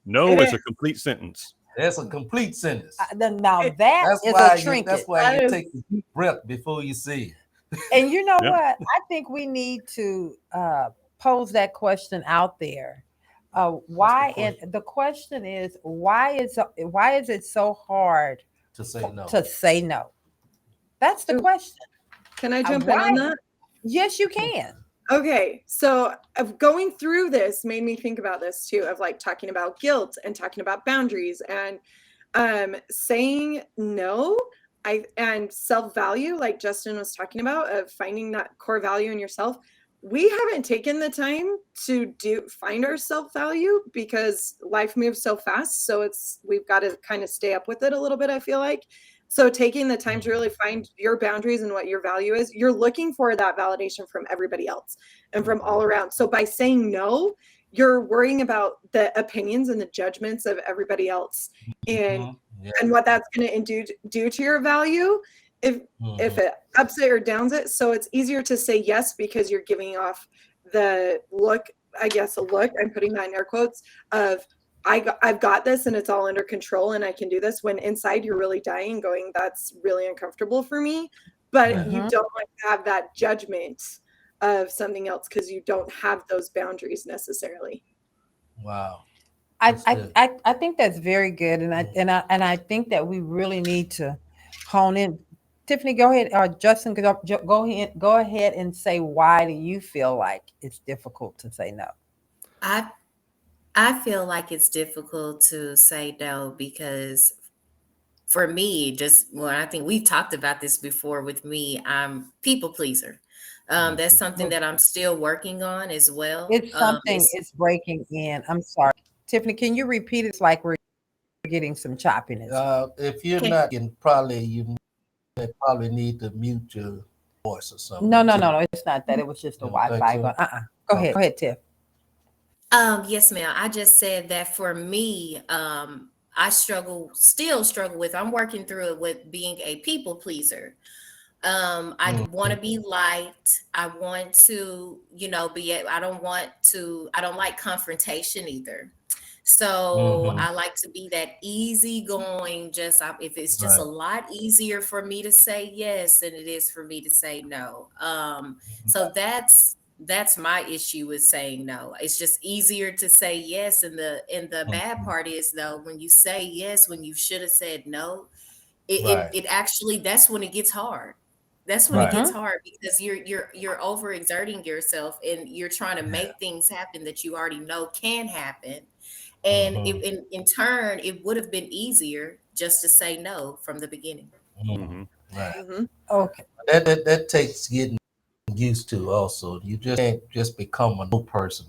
No is a complete sentence. That's a complete sentence. Now that's a trinket. That's why you take a deep breath before you say it. And you know what? I think we need to pose that question out there. Why? And the question is, why is it so hard to say no? That's the question. Can I jump in on that? Yes, you can. Okay, so going through this made me think about this too, of like talking about guilt and talking about boundaries and saying no. And self-value, like Justin was talking about, of finding that core value in yourself. We haven't taken the time to find our self-value because life moves so fast. So we've got to kind of stay up with it a little bit, I feel like. So taking the time to really find your boundaries and what your value is, you're looking for that validation from everybody else and from all around. So by saying no, you're worrying about the opinions and the judgments of everybody else and what that's going to do to your value if it ups it or downs it. So it's easier to say yes because you're giving off the look, I'm putting that in air quotes, of I've got this and it's all under control and I can do this, when inside you're really dying going, that's really uncomfortable for me. But you don't want to have that judgment of something else because you don't have those boundaries necessarily. Wow. I think that's very good. And I think that we really need to hone in. Tiffany, go ahead. Or Justin, go ahead and say, why do you feel like it's difficult to say no? I feel like it's difficult to say no because for me, I think we've talked about this before with me, I'm people pleaser. That's something that I'm still working on as well. It's something it's breaking in. I'm sorry. Tiffany, can you repeat it? It's like we're getting some choppiness. If you're Okay. not, you probably need to mute your voice or something. No, too. it's not that. It was just the You don't think Wi-Fi. so? But go ahead, Tiff. Yes, ma'am. I just said that for me, I still struggle with, I'm working through it with being a people pleaser. I want to be liked. I want to, I don't like confrontation either. So Mm-hmm. I like to be that easygoing, if it's just a Right. lot easier for me to say yes than it is for me to say no. So that's my issue with saying no. It's just easier to say yes. And the bad Mhm. part is, though, when you say yes when you should have said no, it, it Right. it actually, that's when it gets hard. That's when it Right. gets Mm-hmm. hard, because you're overexerting yourself, and you're trying to Yeah. make things happen that you already know can happen. And Mm-hmm. in turn, it would have been easier just to say no from the beginning. Mm-hmm. Hmm. Right. Mhm. Okay. That takes getting used to. Also, you just can't just become a no person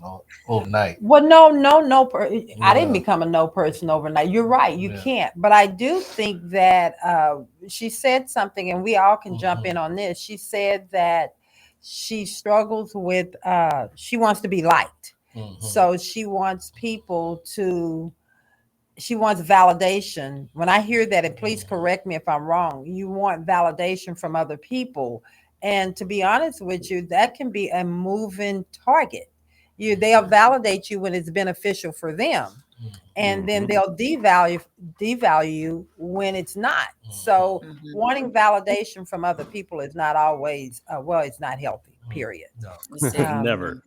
overnight. Well, no. I didn't Yeah. become a no person overnight. You're right. You Yeah. can't. But I do think that she said something, and we all can jump in Mm-hmm. on this. She said that she struggles with. She wants to be liked, Mm-hmm. so she wants people to. She wants validation. When I hear that, and please correct me if I'm wrong, you want validation from other people. And to be honest with you, that can be a moving target. They'll validate you when it's beneficial for them, and then Hmm. they'll devalue you when it's not. Mm-hmm. So Mhm. wanting validation from other people is not always it's not healthy. Period. No. It's Um, Never.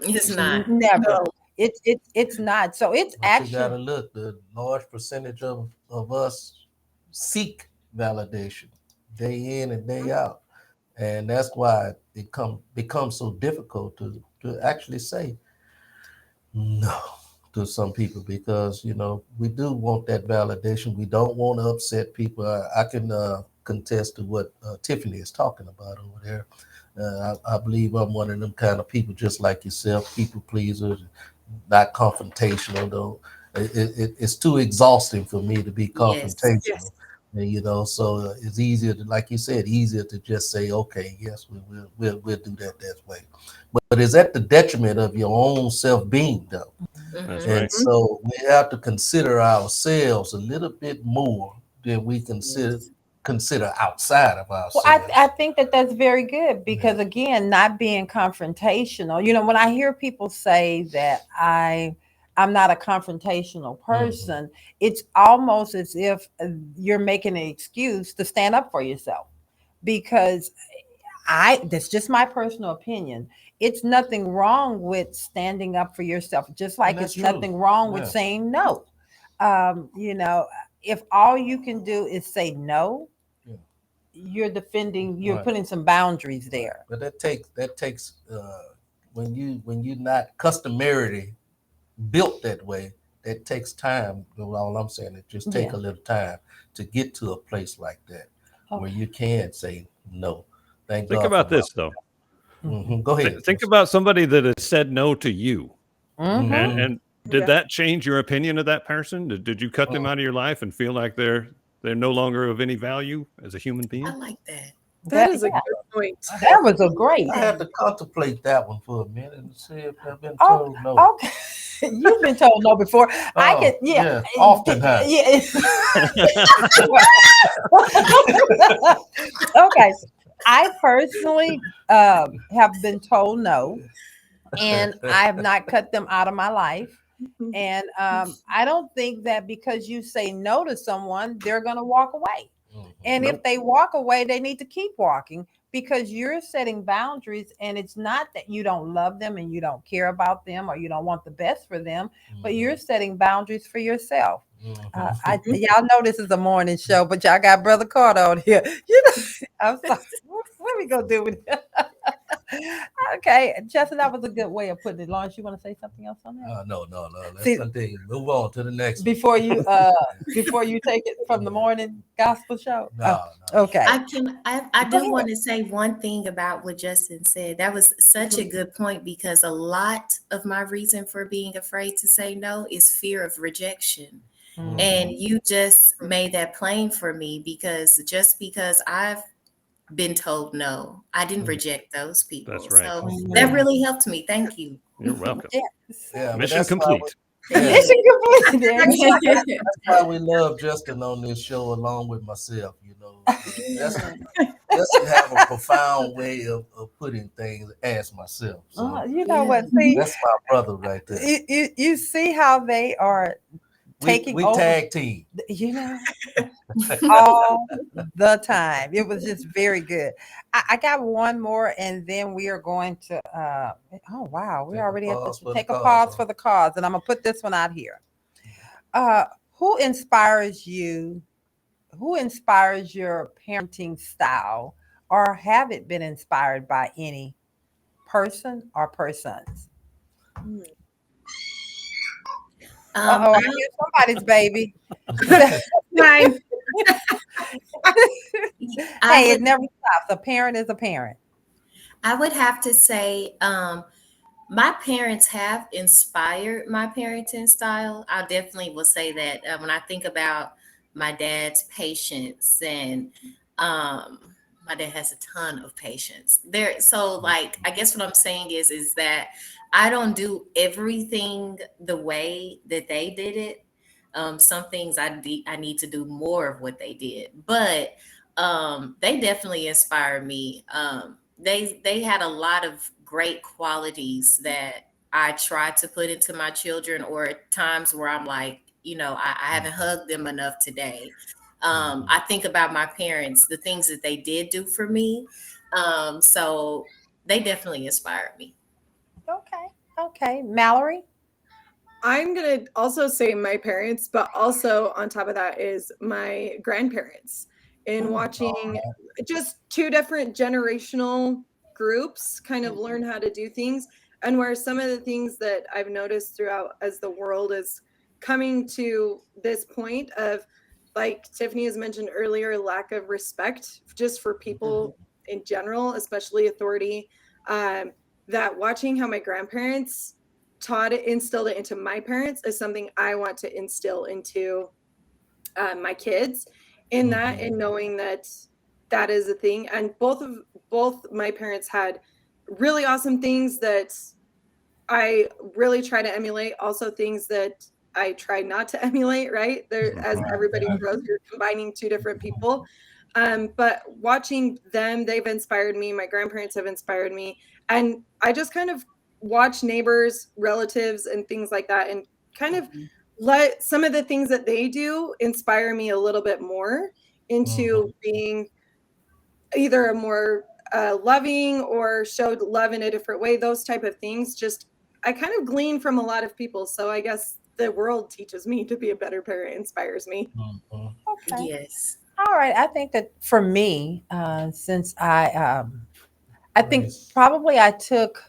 it's not. Never. No. It's not. So it's But you actually gotta look. The large percentage of us seek validation day in and day out, and that's why it becomes so difficult to actually say no to some people, because we do want that validation. We don't want to upset people. I can contest to what Tiffany is talking about over there. I believe I'm one of them kind of people, just like yourself, people pleasers, not confrontational though. It's too exhausting for me to be Yes. confrontational. Yes. And, so it's easier to, like you said, easier to just say, okay, yes, we'll do that way. But it's at the detriment of your own self-being, though. That's Hmm. And right. Mhm. so we have to consider ourselves a little bit more than we Yes. consider outside of Well, I ourselves. think that that's very good Yeah. because again, not being confrontational. When I hear people say that I'm not a confrontational Mhm. person, it's almost as if you're making an excuse to stand up for yourself. Because that's just my personal opinion. It's nothing wrong with standing up for yourself, just And like that's it's true. nothing wrong with Yeah. saying no. Um, you know, if all you can do is say no, Yeah. you're Right. putting some boundaries Right. there. But that takes when you're not customarily built that way, that takes time. All I'm saying, it just take Yeah. a little time to get to a place like that where Okay. you can say no. Thank Think God for about my. this though. Go ahead. Think about somebody that has said no to you, Mm-hmm. Mm-hmm. and did Yeah. that change your opinion of that person? Did you cut them out of your life and feel like they're no longer of any value as a human I being? like that. That That is a yeah, good point. I that had to was a great. I had to contemplate that one for a minute and see if I've been Oh, told no. okay. You've been told no before. I can, Oh yeah, yeah, oftentimes. yeah. Okay. I personally have been told no, and I have not cut them out of my life. And I don't think that because you say no to someone, they're going to walk away. And Mhm. if Nope. they walk away, they need to keep walking because you're setting boundaries. And it's not that you don't love them and you don't care about them or you don't want the best for them, but you're setting boundaries for yourself. Mhm. Y'all know this is a morning show, but y'all got Brother Carter on here. I'm sorry. What we gonna do with it? Okay, Justin, that was a good way of putting it. Lawrence, you want to say something else on that? No. Let's See, continue. Move on to the next one. before you take it from the morning gospel show. No. Okay. I Go do want ahead. to say one thing about what Justin said. That was such a Mhm. good point, because a lot of my reason for being afraid to say no is fear of rejection. And you just made that plain for me, because just because I've been told no, I didn't reject those people. That's right. So that really helped me. Thank you. You're welcome. Yes. Yeah, but Mission that's why complete. Mission complete. There you go. that's why we love Justin on this show, along with myself. Justin have a profound way of putting things as myself. So You know what? See, that's my brother right there. you see how they are taking We over. tag team. You know, all the time. It was just very good. I got one more, and then we are going to. Oh wow, we Take a already have pause to for take the a cause, pause huh? for the cause, and I'm gonna put this one out here. Uh, who inspires you? Who inspires your parenting style, or have it been inspired by any person or persons? Um, Oh, I I, hear somebody's baby. Mine. I Hey, it would never stops. A parent is a parent. I would have to say, my parents have inspired my parenting style. I definitely will say that, when I think about my dad's patience, and um, my dad has a ton of patience. So like, I guess what I'm saying is that I don't do everything the way that they did it. Some things I need to do more of what they did, but they definitely inspired me. They had a lot of great qualities that I try to put into my children, or times where I'm like, I haven't hugged them enough today. I think about my parents, the things that they did do for me. So they definitely inspired me. Okay. Okay. Mallory? I'm gonna also say my parents, but also on top of that is my grandparents. In watching just two different generational groups kind of learn how to do things, and where some of the things that I've noticed throughout as the world is coming to this point of, like Tiffany has mentioned earlier, lack of respect just for people in general, especially authority. Um, that watching how my grandparents instilled it into my parents is something I want to instill into my kids, in that, and knowing that that is a thing. And both my parents had really awesome things that I really try to emulate, also things that I try not to emulate, right? There, as everybody grows, you're combining two different people. But watching them, they've inspired me. My grandparents have inspired me. And I just kind of watch neighbors, relatives, and things like that, and kind of let some of the things that they do inspire me a little bit more into being either a more loving, or showed love in a different way. Those type of things, just I kind of glean from a lot of people. So I guess the world teaches me to be a better parent, inspires me. Okay. Yes. All right. I think that for me, since I think probably I took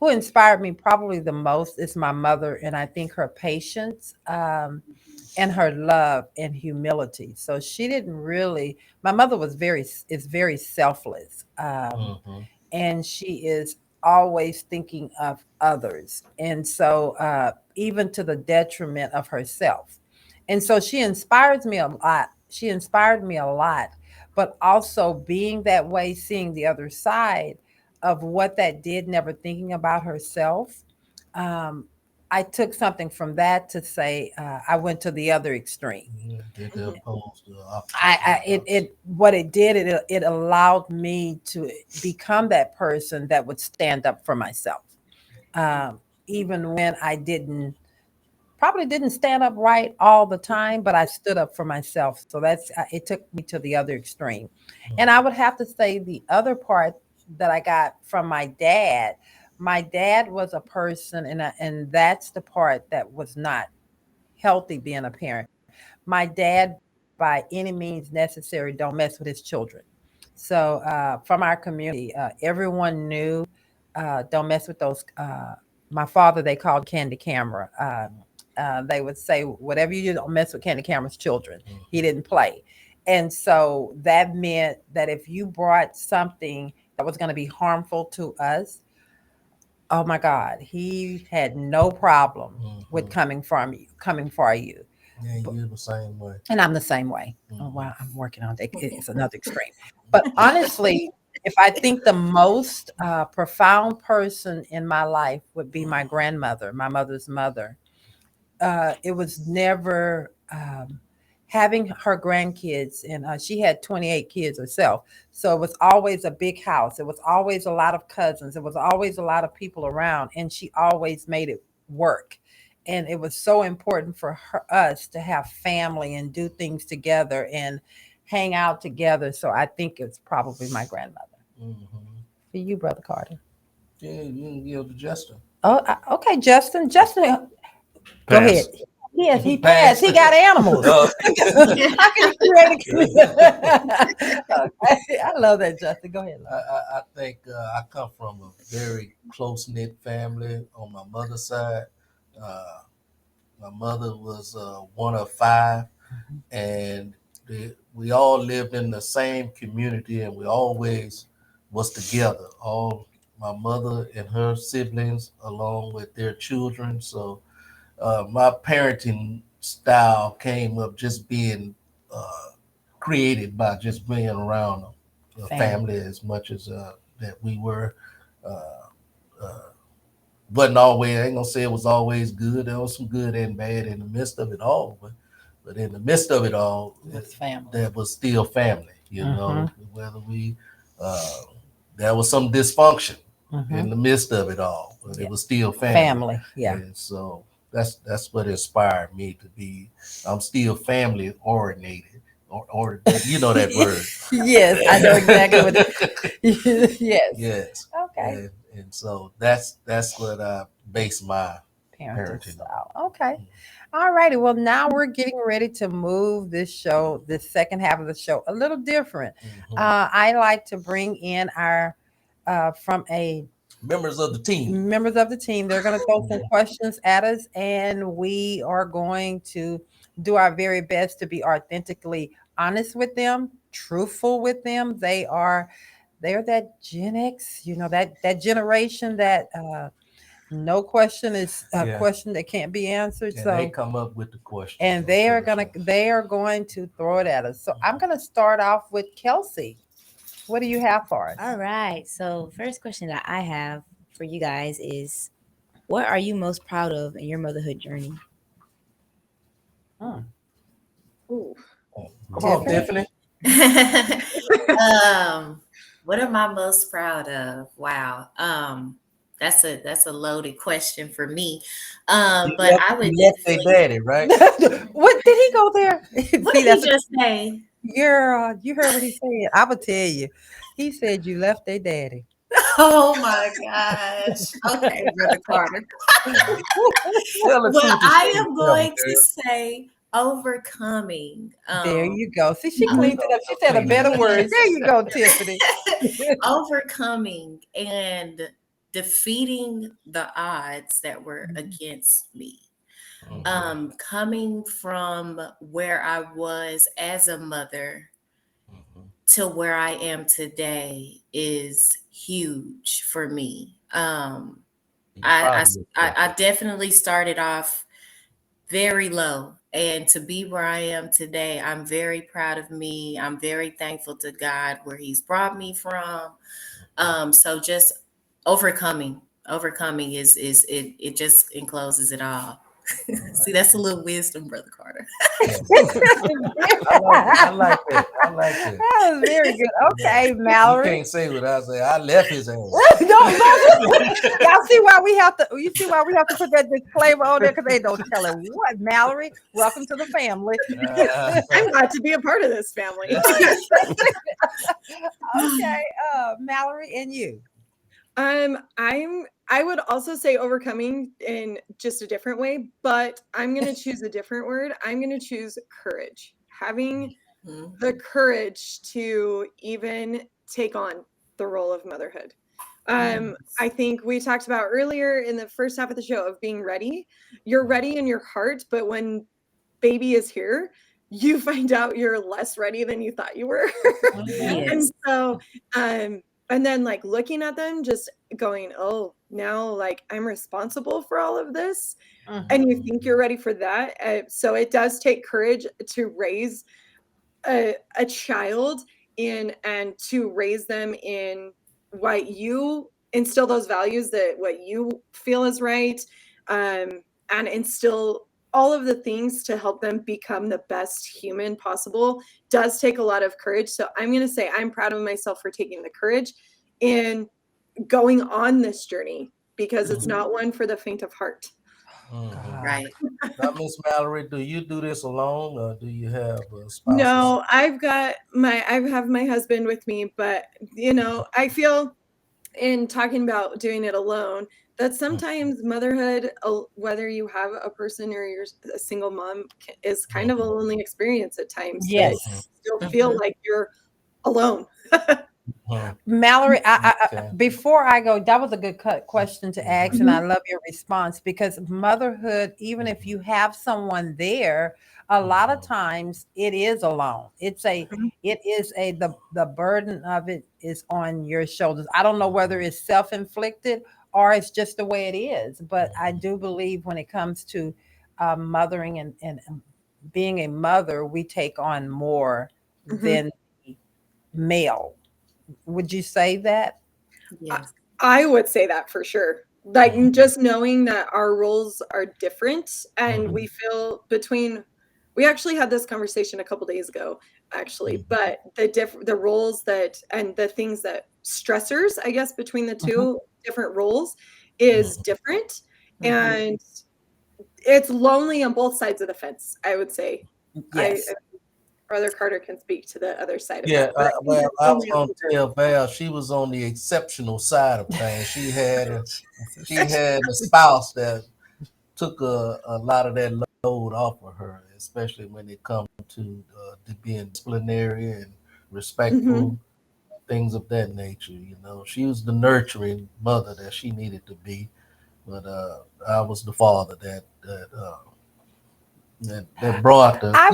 who inspired me probably the most is my mother, and I think her patience and her love and humility. So she didn't really. My mother is very selfless, and she is always thinking of others, and so even to the detriment of herself. And so she inspires me a lot. She inspired me a lot, but also being that way, seeing the other side of what that did, never thinking about herself. Um, I took something from that to say I went to the other extreme. Did the opposed to the opposite. It what it did, it allowed me to become that person that would stand up for myself, even when I didn't probably didn't stand up right all the time, but I stood up for myself. So that's it took me to the other extreme. And I would have to say the other part that I got from my dad. My dad was a person, and that's the part that was not healthy being a parent. My dad, by any means necessary, don't mess with his children. So from our community, everyone knew don't mess with those. My father, they called Candy Camera. They would say, whatever you do, don't mess with Candy Camera's children. He didn't play. And so that meant that if you brought something that was going to be harmful to us, oh my God, he had no problem with coming for you. Yeah, you're the same way. And I'm the same way. Oh, Mhm. wow, I'm working on that. It's another extreme. But honestly, if I think the most profound person in my life would be my grandmother, my mother's mother. It was never having her grandkids, and she had 28 kids herself. So it was always a big house. It was always a lot of cousins. It was always a lot of people around, and she always made it work. And it was so important for us to have family and do things together and hang out together. So I think it's probably my grandmother. Mhm. For you, Brother Carter. Yeah, you can give to Justin. Oh, okay, Justin. Justin, go Pass. ahead. Yes, he Pass. passed. He got animals. Uh, How can he create a okay. I love that, Justin. Go ahead. I think I come from a very close knit family on my mother's side. Uh, my mother was one of five, and we all lived in the same community, and we always was together. All my mother and her siblings, along with their children. So my parenting style came up just being uh, created by just being around a family as much as that we were. Uh, uh, wasn't always, I ain't gonna say it was always good. There was some good and bad in the midst of it all, but in the midst of it all, It's family. that was still family. You know, Mhm. whether we uh, there was some dysfunction in Mhm. the midst of it all, but Yeah. it was still family. Family. Yeah. And so that's what inspired me to be. I'm still family oriented, or you know that word. Yes, I know exactly what. Yes. Yes. Okay. And so that's what I base my Parenting parenting on. style. Okay. All righty. Well, now we're getting ready to move this show, this second half of the show, a little different. Mhm. I like to bring in our from a Members of the team. members of the team. They're going to throw some Mhm. questions at us, and we are going to do our very best to be authentically honest with them, truthful with them. They're that Gen X, that generation that no question is a Yeah. question that can't be answered. And they So, come up with the questions. and they are going to throw it at us. So I'm going to start off with Kelsey. What do you have for us? All right. So, first question that I have for you guys is, what are you most proud of in your motherhood journey? Ooh. Come on, Tiffany. What am I most proud of? Wow. That's a loaded question for me. But I would You left their definitely. daddy, right? What did he go there? What See, did he that's just say? girl. You heard what he said. I would tell you. He said you left their daddy. Oh my gosh. Okay, Brother Carter. Tell the Well, truth and I shame am the devil, going to girl. say overcoming. There you go. See, she I cleaned know, it up. She I'm said a cleaning better it up. word. There you go, Tiffany. Overcoming and defeating the odds that were against me. Coming from where I was as a mother Mhm. to where I am today is huge for me. Be I, proud I, of yourself. I definitely started off very low. And to be where I am today, I'm very proud of me. I'm very thankful to God where He's brought me from. So just overcoming is it just encloses it all. See, that's a little wisdom, Brother Carter. I like that. I like that. That was very good. Okay, You Mallory. can't say what I say. I left his ass. Y'all see why we have to? You see why we have to put that disclaimer on there because they don't tell him what. Mallory, welcome to the family. I'm glad to be a part of this family. Okay, Mallory and you. I would also say overcoming in just a different way, but I'm going to choose a different word. I'm going to choose courage. Having the courage to even take on the role of motherhood. I think we talked about earlier in the first half of the show of being ready. You're ready in your heart, but when baby is here, you find out you're less ready than you thought you were. And Yes. so and then like looking at them, just going, oh, now like I'm responsible for all of this. And you think you're ready for that. So it does take courage to raise a child in, and to raise them in what you instill, those values, that what you feel is right, and instill all of the things to help them become the best human possible, does take a lot of courage. So I'm going to say I'm proud of myself for taking the courage in going on this journey, because it's not one for the faint of heart. Right. Now, Miss Mallory, do you do this alone, or do you have a spouse? No, I have my husband with me, but I feel, in talking about doing it alone, that sometimes motherhood, whether you have a person or you're a single mom, is kind of a lonely experience at times. Yes. That you still feel like you're alone. Mallory, Okay. before I go, that was a good question to ask, and I love your response, because motherhood, even if you have someone there, a lot of times it is alone. It is the burden of it is on your shoulders. I don't know whether it's self-inflicted or it's just the way it is, but I do believe when it comes to mothering and being a mother, we take on more than the male. Would you say that? Yes. I would say that for sure. Like, just knowing that our roles are different, and we feel we actually had this conversation a couple days ago, actually, but the roles that, and the things that stressors, I guess, between the two different roles is different. And it's lonely on both sides of the fence, I would say. Yes. Brother Carter can speak to the other side of Yeah, that. But well, I was going to tell Val she was on the exceptional side of things. She had a spouse that took a lot of that load off of her, especially when it comes to being disciplinary and respectful, things of that nature. She was the nurturing mother that she needed to be, but I was the father that brought the. I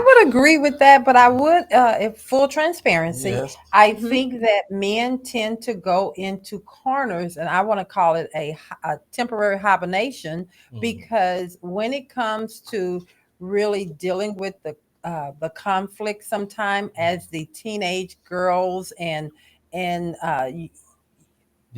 would agree with that, but I would, if full transparency, Yes. I think that men tend to go into corners, and I want to call it a temporary hibernation, because when it comes to really dealing with the conflict, sometime as the teenage girls and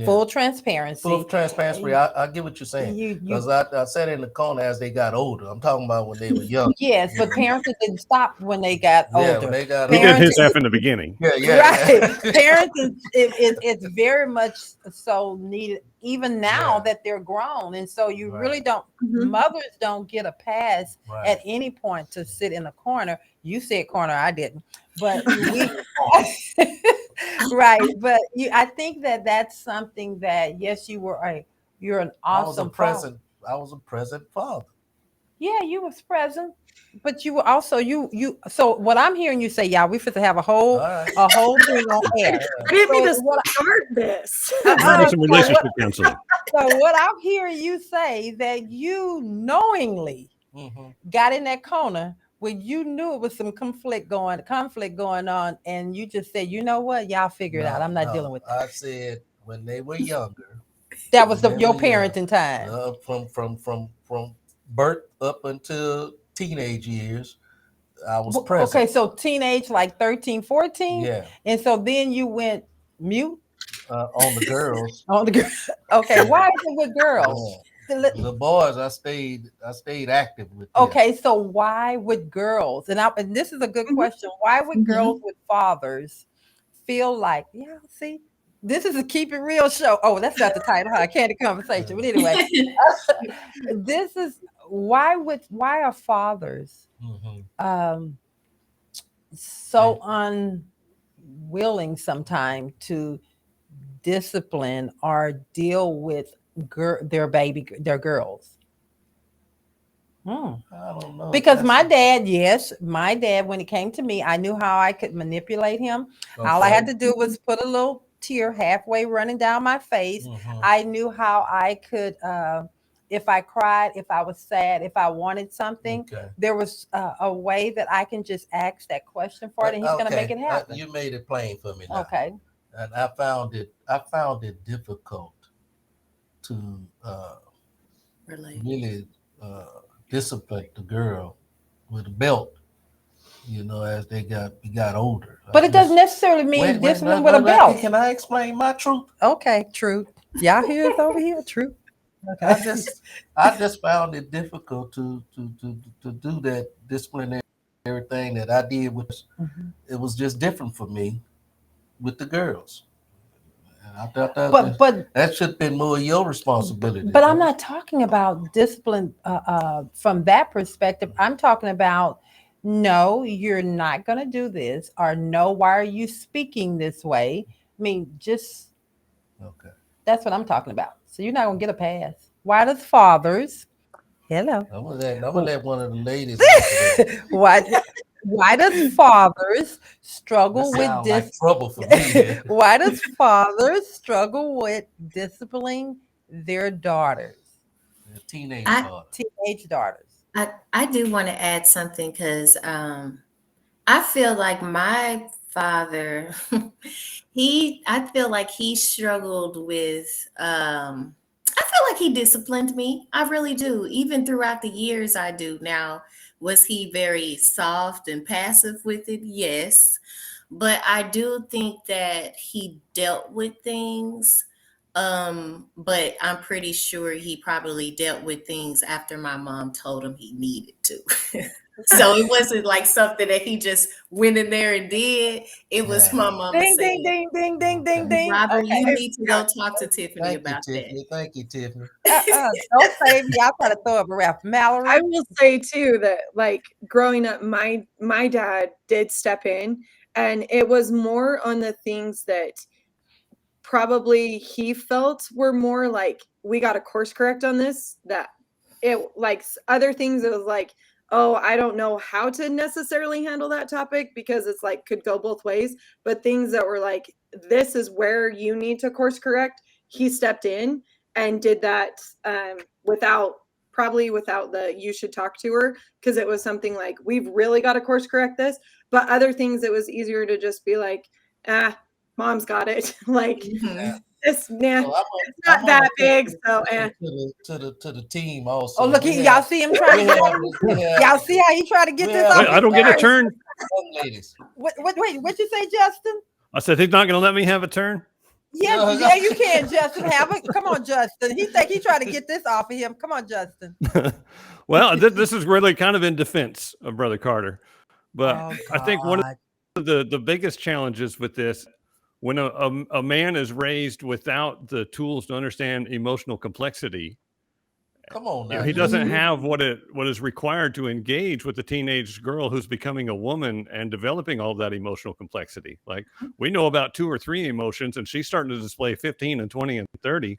full transparency. Full transparency. I get what you're saying. Because I said in the corner as they got older. I'm talking about when they were young. Yes, but parenting didn't stop when they got older. When they got He did his Parenting- F in the beginning. Yeah. Right. Parenting, it's very much so needed, even now that they're grown. And so you really don't, mothers don't get a pass at any point to sit in a corner. You said corner, I didn't. But right. But I think that that's something that, yes, you're an awesome father. I was a present father. Yeah, you was present, but you were also so what I'm hearing you say, y'all, we fit to have a whole thing on air. Give me this start this. Maybe some relationship counseling. So what I'm hearing you say, that you knowingly got in that corner when you knew it was some conflict going on, and you just said, you know what, y'all figure it out. I'm not dealing with that. I said when they were younger. That was your parenting time. From birth up until teenage years, I was present. Okay, so teenage, like 13, 14? Yeah. And so then you went mute? On the girls. On the girls. Okay, why is it with girls? The boys, I stayed active with them. Okay, so why with girls? And this is a good question. Why would girls with fathers feel like, see, this is a keep it real show. Oh, that's not the title, huh? Candid Conversation. But anyway, this is why are fathers so unwilling sometimes to discipline or deal with their girls? I don't know. Because my dad, when it came to me, I knew how I could manipulate him. Okay. All I had to do was put a little tear halfway running down my face. I knew how I could, if I cried, if I was sad, if I wanted something, there was a way that I can just ask that question for it, and he's going to make it happen. You made it plain for me now. Okay. and I found it difficult to Relate. really discipline the girl with a belt. As we got older. But it doesn't necessarily mean Wait, discipline no, with no, a no, belt. can I explain my truth? Okay, true. Y'all hear us over here? True. I Okay. just I just found it difficult to do that disciplinary thing that I did with. Mhm. It was just different for me with the girls. And I thought that should have been more your responsibility. But I'm not talking about discipline from that perspective. I'm talking about no, you're not going to do this, or no, why are you speaking this way? I mean, just Okay. that's what I'm talking about. So you're not going to get a pass. Why does fathers? Hello. I'm gonna let one of the ladies answer that. why why does fathers struggle This with sound like trouble for me here. why does fathers struggle with disciplining their daughters, A teenage I daughter. teenage daughters? I do want to add something because I feel like my father, I feel like he struggled with, I feel like he disciplined me. I really do. Even throughout the years, I do. Now, was he very soft and passive with it? Yes. But I do think that he dealt with things. But I'm pretty sure he probably dealt with things after my mom told him he needed to. So it wasn't like something that he just went in there and did. It was Yeah. my mama Ding, ding, saying, ding, ding, ding, ding, Okay. ding. Robert, Okay. you need to go talk to Tiffany Thank you, about that. Tiffany. Thank you, Tiffany. Don't save me. I'll try to throw up a rap. I Mallory. will say too that like growing up, my dad did step in, and it was more on the things that probably he felt were more like we got to course correct on this. That it like other things, it was like, oh, I don't know how to necessarily handle that topic because it's like could go both ways. But things that were like, this is where you need to course correct, he stepped in and did that without probably without the you should talk to her, because it was something like we've really got to course correct this. But other things, it was easier to just be like, mom's got it. Like Mhm. it's nah, So it's not that big. So to the team also. Oh, look, We y'all have see him trying to y'all see how he tried to get we this have- off Wait, I his don't get a chest? turn. young ladies. Wait, what you say, Justin? I said he's not going to let me have a turn. Yeah, you can, Justin. Have it. Come on, Justin. He think he tried to get this off of him. Come on, Justin. Well, this is really kind of in defense of Brother Carter, but Oh I think one God. of the biggest challenges with this, when a man is raised without the tools to understand emotional complexity, Come on now. he doesn't have what is required to engage with the teenage girl who's becoming a woman and developing all that emotional complexity. Like we know about 2 or 3 emotions, and she's starting to display 15 and 20 and 30.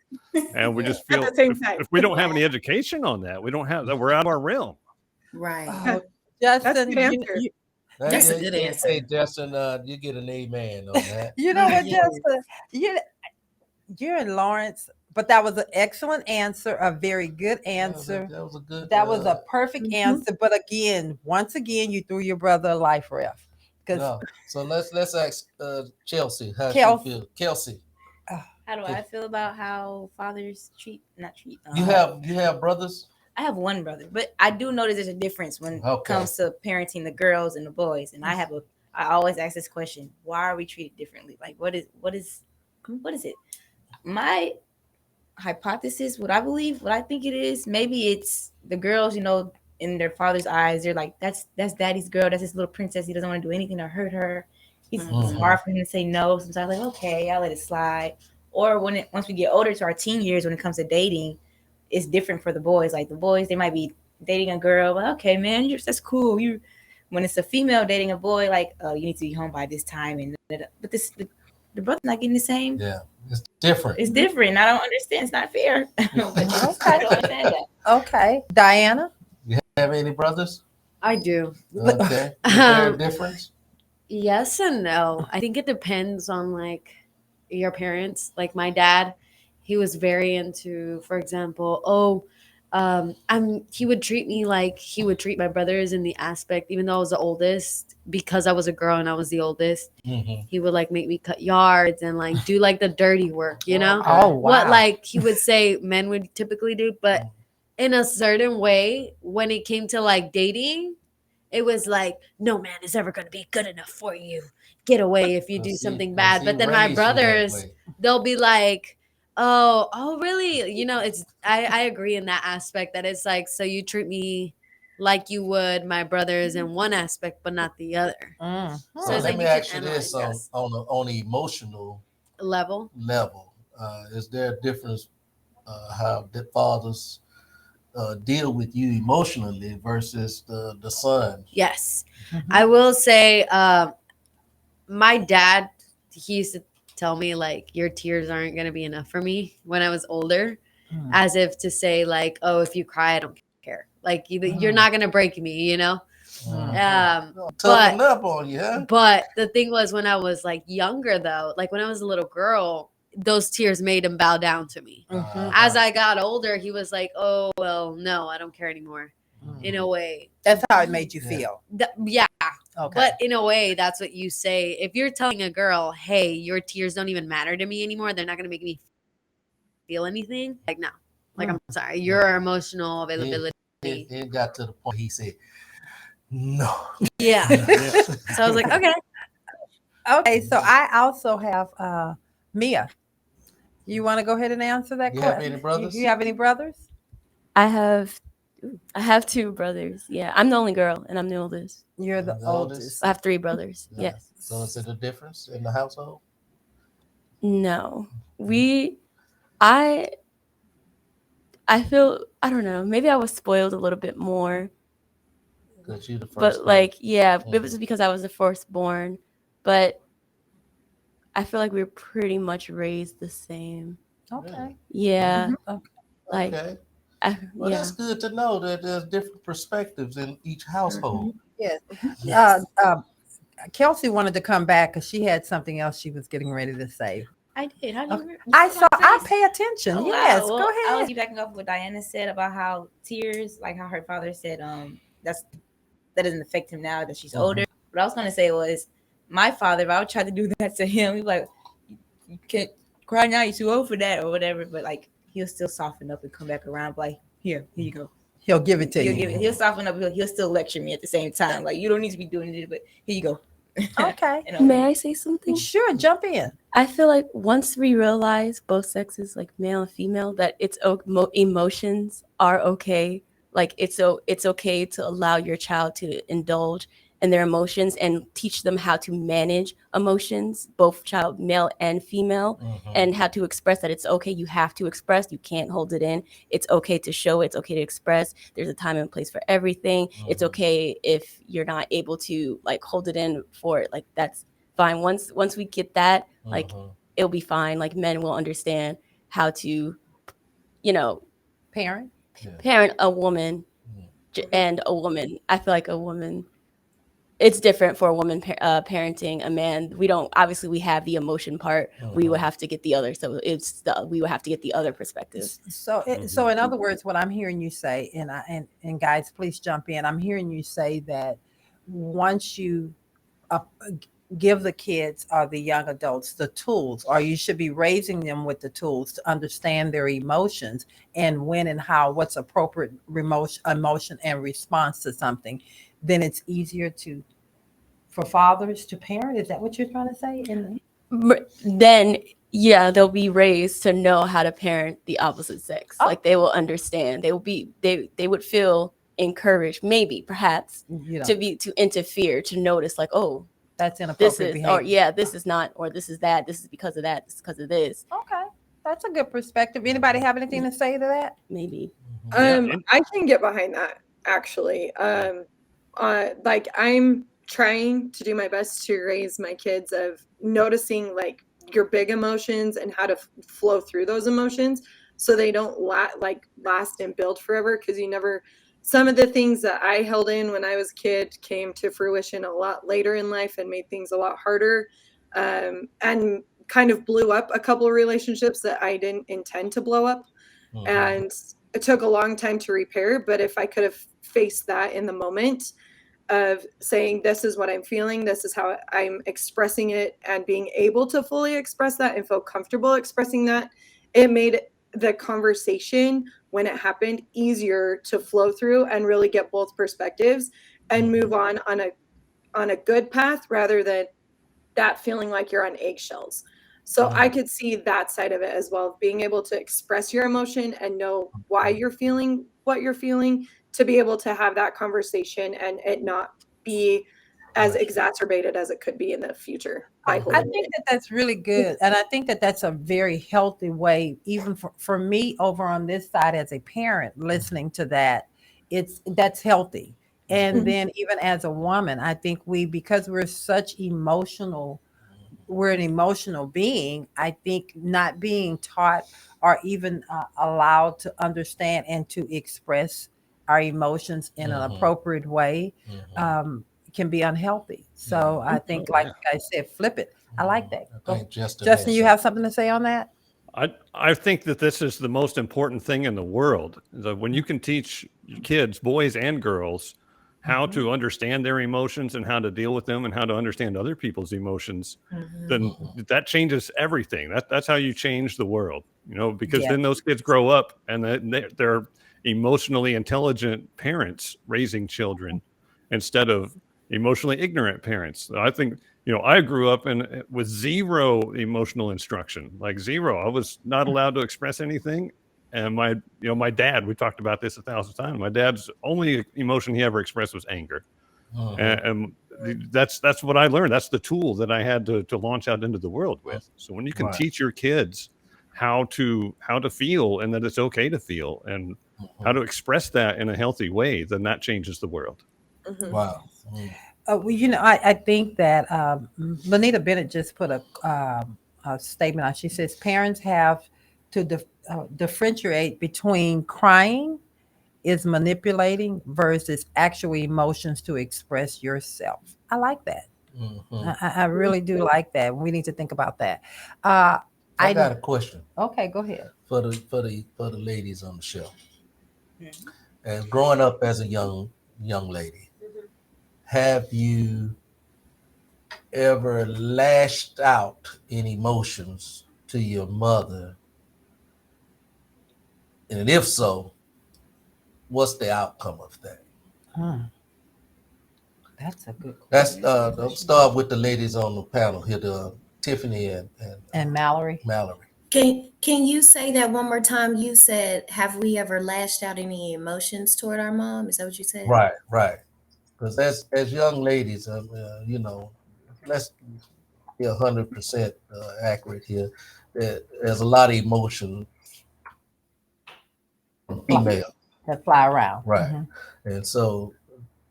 And we just feel at the same time. if we don't have any education on that, we don't have that. We're out of our realm. Right. Oh, That's a Justin, good answer. That's a good answer. Hey, Justin, you get an amen on that. you know what, Yes. Justin? You're in Lawrence, but that was an excellent answer, a very good answer. That was a good. That was a perfect Mhm. answer. But again, once again, you threw your brother a life ref. Because No. So let's ask Chelsea how Kelsey. she feel. Kelsey, How do I feel about how fathers not treat? you have brothers. I have one brother, but I do notice there's a difference when it Okay. comes to parenting the girls and the boys. And I always ask this question: why are we treated differently? Like, what is it? My hypothesis, what I think it is, maybe it's the girls, in their father's eyes, they're like, that's daddy's girl, that's his little princess. He doesn't want to do anything to hurt her. It's Mhm. hard for him to say no. Sometimes like, okay, I'll let it slide. Or once we get older to our teen years, when it comes to dating, it's different for the boys. Like the boys, they might be dating a girl, well, okay, man, that's cool. When it's a female dating a boy, like, oh, you need to be home by this time, but the brother's not getting the same. Yeah, it's different. It's different. I don't understand. It's not fair. But I don't understand that. okay, Diana. You have any brothers? I do. Okay. Is there a difference? Yes and no. I think it depends on like your parents. Like my dad, he was very into, for example, he would treat me like he would treat my brothers, in the aspect, even though I was the oldest, because I was a girl and I was the oldest, he would like make me cut yards and like do like the dirty work, you know? Oh, What wow. like he would say men would typically do, but in a certain way, when it came to like dating, it was like, no man is ever going to be good enough for you. Get away if you do something bad. But then my brothers, they'll be like, oh, really? You know, I agree in that aspect, that it's like, so you treat me like you would my brothers in one aspect, but not the other. Mm. So So it's let like me you can ask you analyze this on the emotional level. level. Is there a difference how the fathers deal with you emotionally versus the son? Yes. Mhm. I will say, my dad, he used to tell me like, your tears aren't going to be enough for me when I was older, Mm. as if to say like, oh, if you cry, I don't care. Like you're not going to break me, you know? Toughen up on you, huh? But the thing was, when I was like younger though, like when I was a little girl, those tears made him bow down to me. As I got older, he was like, oh, well, no, I don't care anymore. In a way. That's how it made you feel. Yeah. Okay. But in a way, that's what you say. If you're telling a girl, hey, your tears don't even matter to me anymore, they're not going to make me feel anything. Like, no. Like, I'm sorry. Your emotional availability. It got to the point he said, no. Yeah. So I was like, okay. Okay, so I also have Mia. You want to go ahead and answer that You question? have any brothers? You have any brothers? I have two brothers. Yeah, I'm the only girl, and I'm the oldest. You're the oldest. I have three brothers. Yes. So is it a difference in the household? No, I feel, I don't know. Maybe I was spoiled a little bit more. Because you're the first. But like, yeah, it was because I was the firstborn. But I feel like we were pretty much raised the same. Okay. Yeah. Okay. Like, Okay. Well, that's good to know that there's different perspectives in each household. Yes. Yes. Kelsey wanted to come back because she had something else she was getting ready to say. I did. How do you? I pay attention. Oh, yes, wow. Well, go ahead. I was backing off what Diana said about how tears, like how her father said, that doesn't affect him now that she's older. What I was gonna say was, my father, if I would try to do that to him, he'd be like, you can't cry now, you're too old for that, or whatever. But like, he'll still soften up and come back around, like, here you go. He'll give it to you. He'll soften up. He'll still lecture me at the same time. Like, you don't need to be doing it, but here you go. Okay. May I say something? Sure, jump in. I feel like once we realize, both sexes, like male and female, that emotions are okay. Like it's okay to allow your child to indulge in their emotions and teach them how to manage emotions, both child, male and female, and how to express that it's okay. You have to express. You can't hold it in. It's okay to show. It's okay to express. There's a time and place for everything. It's okay if you're not able to like hold it in for it. Like that's fine. Once we get that, like it'll be fine. Like men will understand how to, parent a woman and a woman. I feel like a woman, it's different for a woman parenting a man. We don't, obviously we have the emotion part. We would have to get the other. So we would have to get the other perspective. So in other words, what I'm hearing you say, and guys, please jump in. I'm hearing you say that once you give the kids or the young adults the tools, or you should be raising them with the tools to understand their emotions and when and how, what's appropriate emotion and response to something, then it's easier for fathers to parent. Is that what you're trying to say? Then they'll be raised to know how to parent the opposite sex. Like they will understand. They would feel encouraged, maybe perhaps, to interfere, to notice like, oh, that's inappropriate behavior. This is not, or this is that. This is because of that. This is because of this. Okay, that's a good perspective. Anybody have anything to say to that? Maybe. I can get behind that actually. Like I'm trying to do my best to raise my kids of noticing like your big emotions and how to flow through those emotions so they don't last and build forever, because some of the things that I held in when I was a kid came to fruition a lot later in life and made things a lot harder, and kind of blew up a couple of relationships that I didn't intend to blow up. And it took a long time to repair, but if I could have faced that in the moment of saying, this is what I'm feeling, this is how I'm expressing it, and being able to fully express that and feel comfortable expressing that, it made the conversation when it happened easier to flow through and really get both perspectives and move on a good path, rather than that feeling like you're on eggshells. So I could see that side of it as well, being able to express your emotion and know why you're feeling what you're feeling, to be able to have that conversation and it not be as exacerbated as it could be in the future. I think that that's really good. And I think that that's a very healthy way, even for me over on this side as a parent, listening to that, that's healthy. And then even as a woman, I think because we're such we're an emotional being. I think not being taught or even allowed to understand and to express our emotions in an appropriate way can be unhealthy. So I think, like I said, flip it. I like that. Justin, you have something to say on that? I think that this is the most important thing in the world. That when you can teach kids, boys and girls, how to understand their emotions and how to deal with them and how to understand other people's emotions, then that changes everything. That's how you change the world, because then those kids grow up and they're emotionally intelligent parents raising children instead of emotionally ignorant parents. I think, I grew up with zero emotional instruction, like zero. I was not allowed to express anything. And my dad, we talked about this 1,000 times. My dad's only emotion he ever expressed was anger. And that's what I learned. That's the tool that I had to launch out into the world with. So when you can teach your kids how to feel, and that it's okay to feel, and how to express that in a healthy way, then that changes the world. Wow. Well, I think that Lanita Bennett just put a statement on. She says parents have to differentiate between crying is manipulating versus actual emotions to express yourself. I like that. I really do like that. We need to think about that. I got a question. Okay, go ahead. For the ladies on the show. And growing up as a young lady, have you ever lashed out in emotions to your mother? And if so, what's the outcome of that? That's a good question. Let's start with the ladies on the panel here, Tiffany and Mallory. Can you say that one more time? You said, have we ever lashed out any emotions toward our mom? Is that what you said? Right. Because as young ladies, let's be 100% accurate here. There's a lot of emotion from female that fly around. Right. And so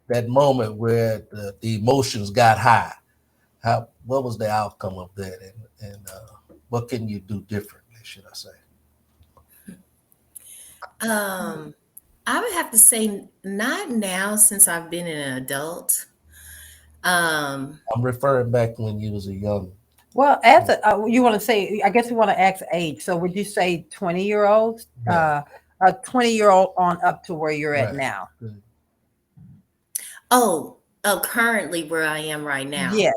that moment where the emotions got high, what was the outcome of that, and what can you do differently, should I say? I would have to say not now, since I've been an adult. I'm referring back to when you was a young. Well, you want to say, I guess we want to ask age. So would you say 20-year-olds, a 20-year-old on up to where you're at now? Oh, currently where I am right now. Yes.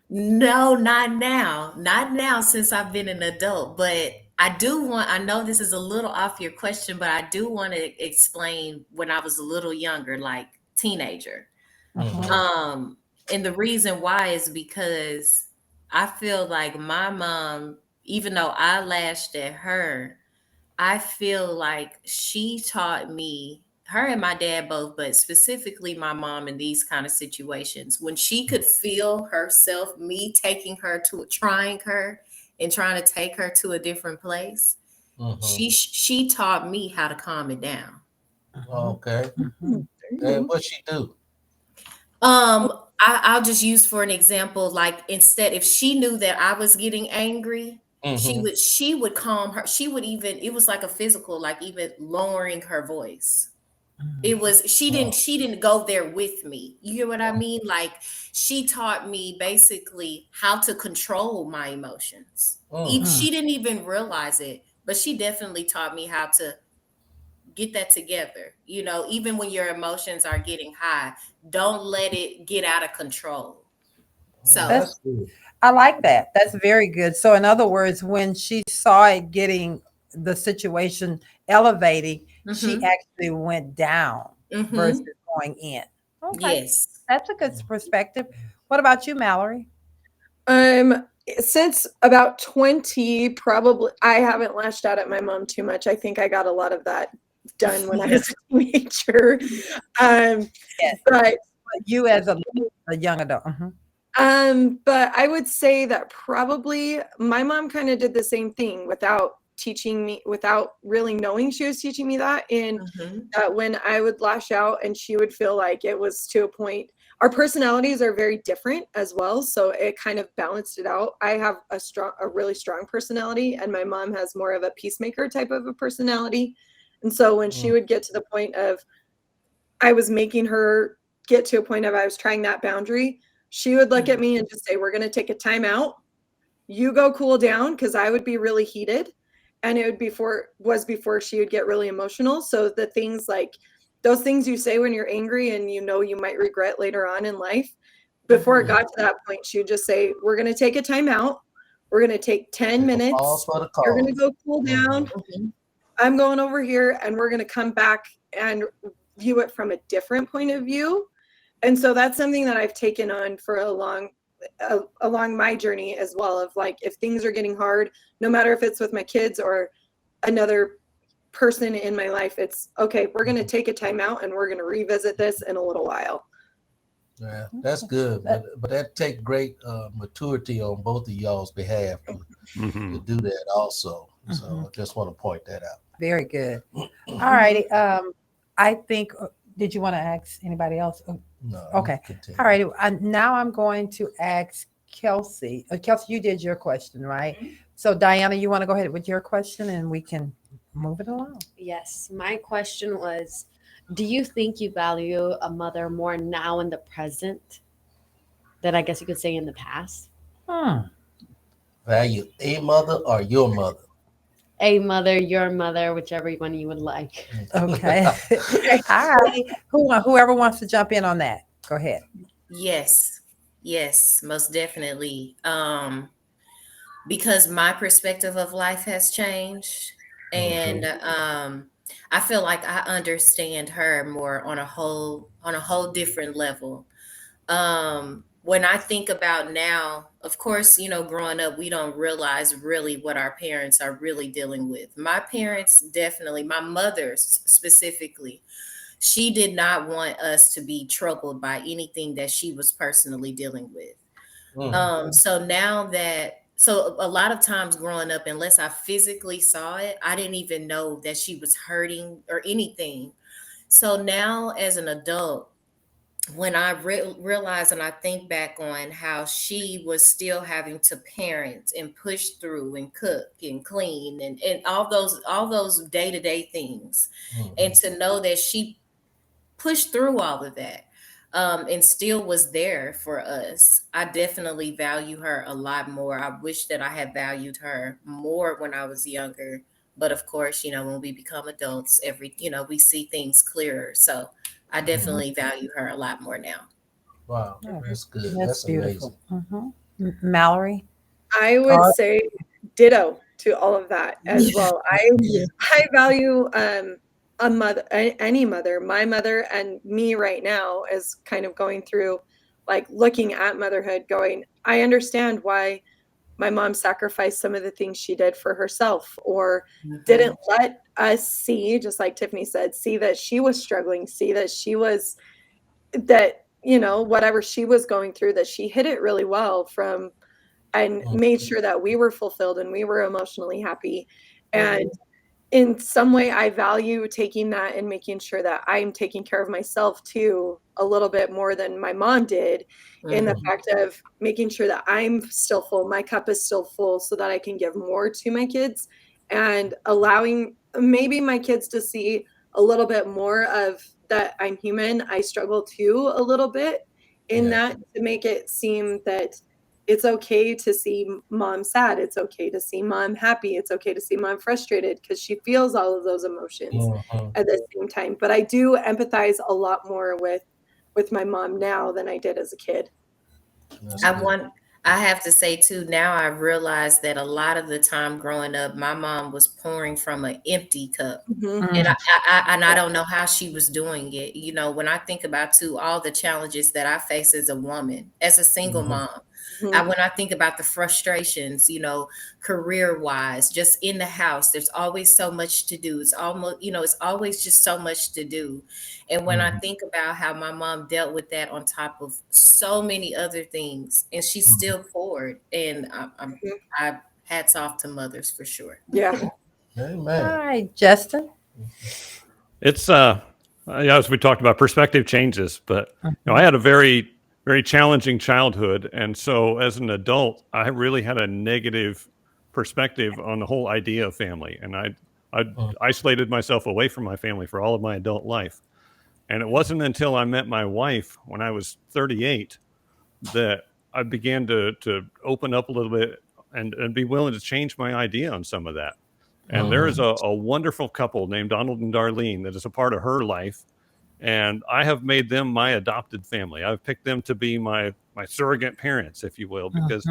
No, not now. Not now, since I've been an adult. But I know this is a little off your question, but I do want to explain when I was a little younger, like teenager. And the reason why is because I feel like my mom, even though I lashed at her, I feel like she taught me, her and my dad both, but specifically my mom in these kind of situations, when she could feel herself, me taking her trying to take her to a different place, she taught me how to calm it down. Okay. And what she do? I'll just use for an example, like instead, if she knew that I was getting angry, she would calm her. She would even, it was like a physical, like even lowering her voice. It was, she didn't go there with me. You hear what I mean? Like she taught me basically how to control my emotions. She didn't even realize it but she definitely taught me how to get that together. Even when your emotions are getting high, don't let it get out of control. Oh, So, That's that's good. I like that. That's very good. So in other words, when she saw it getting the situation elevating, she mm-hmm, actually went down versus mm-hmm, going in. Okay. yes. That's a good perspective. What about you, Mallory? Um, since about 20, probably I haven't lashed out at my mom too much. I think I got a lot of that done when I was a teenager. Um, Yes. but You as a young adult. Mhm. but I would say that probably my mom kind of did the same thing without teaching me, without really knowing she was teaching me that. And Mm-hmm, that when I would lash out and she would feel like it was to a point, our personalities are very different as well. So it kind of balanced it out. I have a really strong personality, and my mom has more of a peacemaker type of a personality. And so when she Mm, would get to the point of, I was making her get to a point of I was trying that boundary, she would look at me and just say, "We're going to take a time out. You go cool down," because I would be really heated, and it would before she would get really emotional. So the things like those things you say when you're angry and you might regret later on in life, before it mm-hmm, got to that point, she would just say, "We're going to take a time out. We're going to take 10 take a pause minutes. for the You're going to cause. go cool down. Mhm. mm-hmm. I'm going over here, and we're going to come back and view it from a different point of view." And so that's something that I've taken on for along my journey as well, of like, if things are getting hard, no matter if it's with my kids or another person in my life, it's okay, we're going to take a time out and we're going to revisit this in a little while. Yeah, that's good, but that take great maturity on both of y'all's behalf to Mm-hmm. do that also. Mhm. So I just want to point that out. Very good. All righty. I think, did you want to ask anybody else? No, you Okay. continue. All righty. Now I'm going to ask Kelsey. Kelsey, you did your question, right? So Diana, you want to go ahead with your question and we can move it along. Yes, my question was, do you think you value a mother more now in the present than I guess you could say in the past? Hmm. Value a mother or your mother. A mother, your mother, whichever one you would like. Okay. All right. Whoever wants to jump in on that, go ahead. Yes, yes, most definitely. Because my perspective of life has changed, and Mhm. I feel like I understand her more on a whole different level. When I think about now, of course, growing up, we don't realize really what our parents are really dealing with. My parents, definitely, my mother specifically, she did not want us to be troubled by anything that she was personally dealing with. Mm. So a lot of times growing up, unless I physically saw it, I didn't even know that she was hurting or anything. So now as an adult, when I realize and I think back on how she was still having to parent and push through and cook and clean and all those day-to-day things, and Mhm. to know that she pushed through all of that, and still was there for us. I definitely value her a lot more. I wish that I had valued her more when I was younger. But of course, when we become adults, we see things clearer. So I Mhm. definitely value her a lot more now. Wow, Yeah, that's good. that's That's beautiful. amazing. Mallory? I would Or, say ditto to all of that as well. I Yeah. I value a mother, any mother, my mother, and me right now is kind of going through, like, looking at motherhood, going, I understand why my mom sacrificed some of the things she did for herself, or didn't Mhm. let us see, just like Tiffany said, see that she was struggling, see that she was, that, whatever she was going through, that she hid it really well from, and Mm. made sure that we were fulfilled and we were emotionally happy. And Mhm. in some way, I value taking that and making sure that I'm taking care of myself too, a little bit more than my mom did, in the Mhm. fact of making sure that I'm still full, my cup is still full, so that I can give more to my kids, and allowing maybe my kids to see a little bit more of that I'm human. I struggle too a little bit in Yeah. that, to make it seem that it's okay to see mom sad. It's okay to see mom happy. It's okay to see mom frustrated, because she feels all of those emotions at the same time. But I do empathize a lot more with my mom now than I did as a kid. I have to say too, now I realize that a lot of the time growing up, my mom was pouring from an empty cup. And I don't know how she was doing it. You know, when I think about too all the challenges that I face as a woman, as a single mom, when I think about the frustrations, you know, career wise, just in the house, there's always so much to do. It's almost, you know, it's always just so much to do. And when I think about how my mom dealt with that on top of so many other things, and she still poured, and I hats off to mothers for sure. Yeah. Amen. All right, Justin. It's as we talked about, perspective changes, but you know, I had a very, very challenging childhood, and so as an adult, I really had a negative perspective on the whole idea of family, and I isolated myself away from my family for all of my adult life. And it wasn't until I met my wife when I was 38 that I began to open up a little bit and be willing to change my idea on some of that. And there is a wonderful couple named Donald and Darlene that is a part of her life. And I have made them my adopted family. I've picked them to be my surrogate parents, if you will, because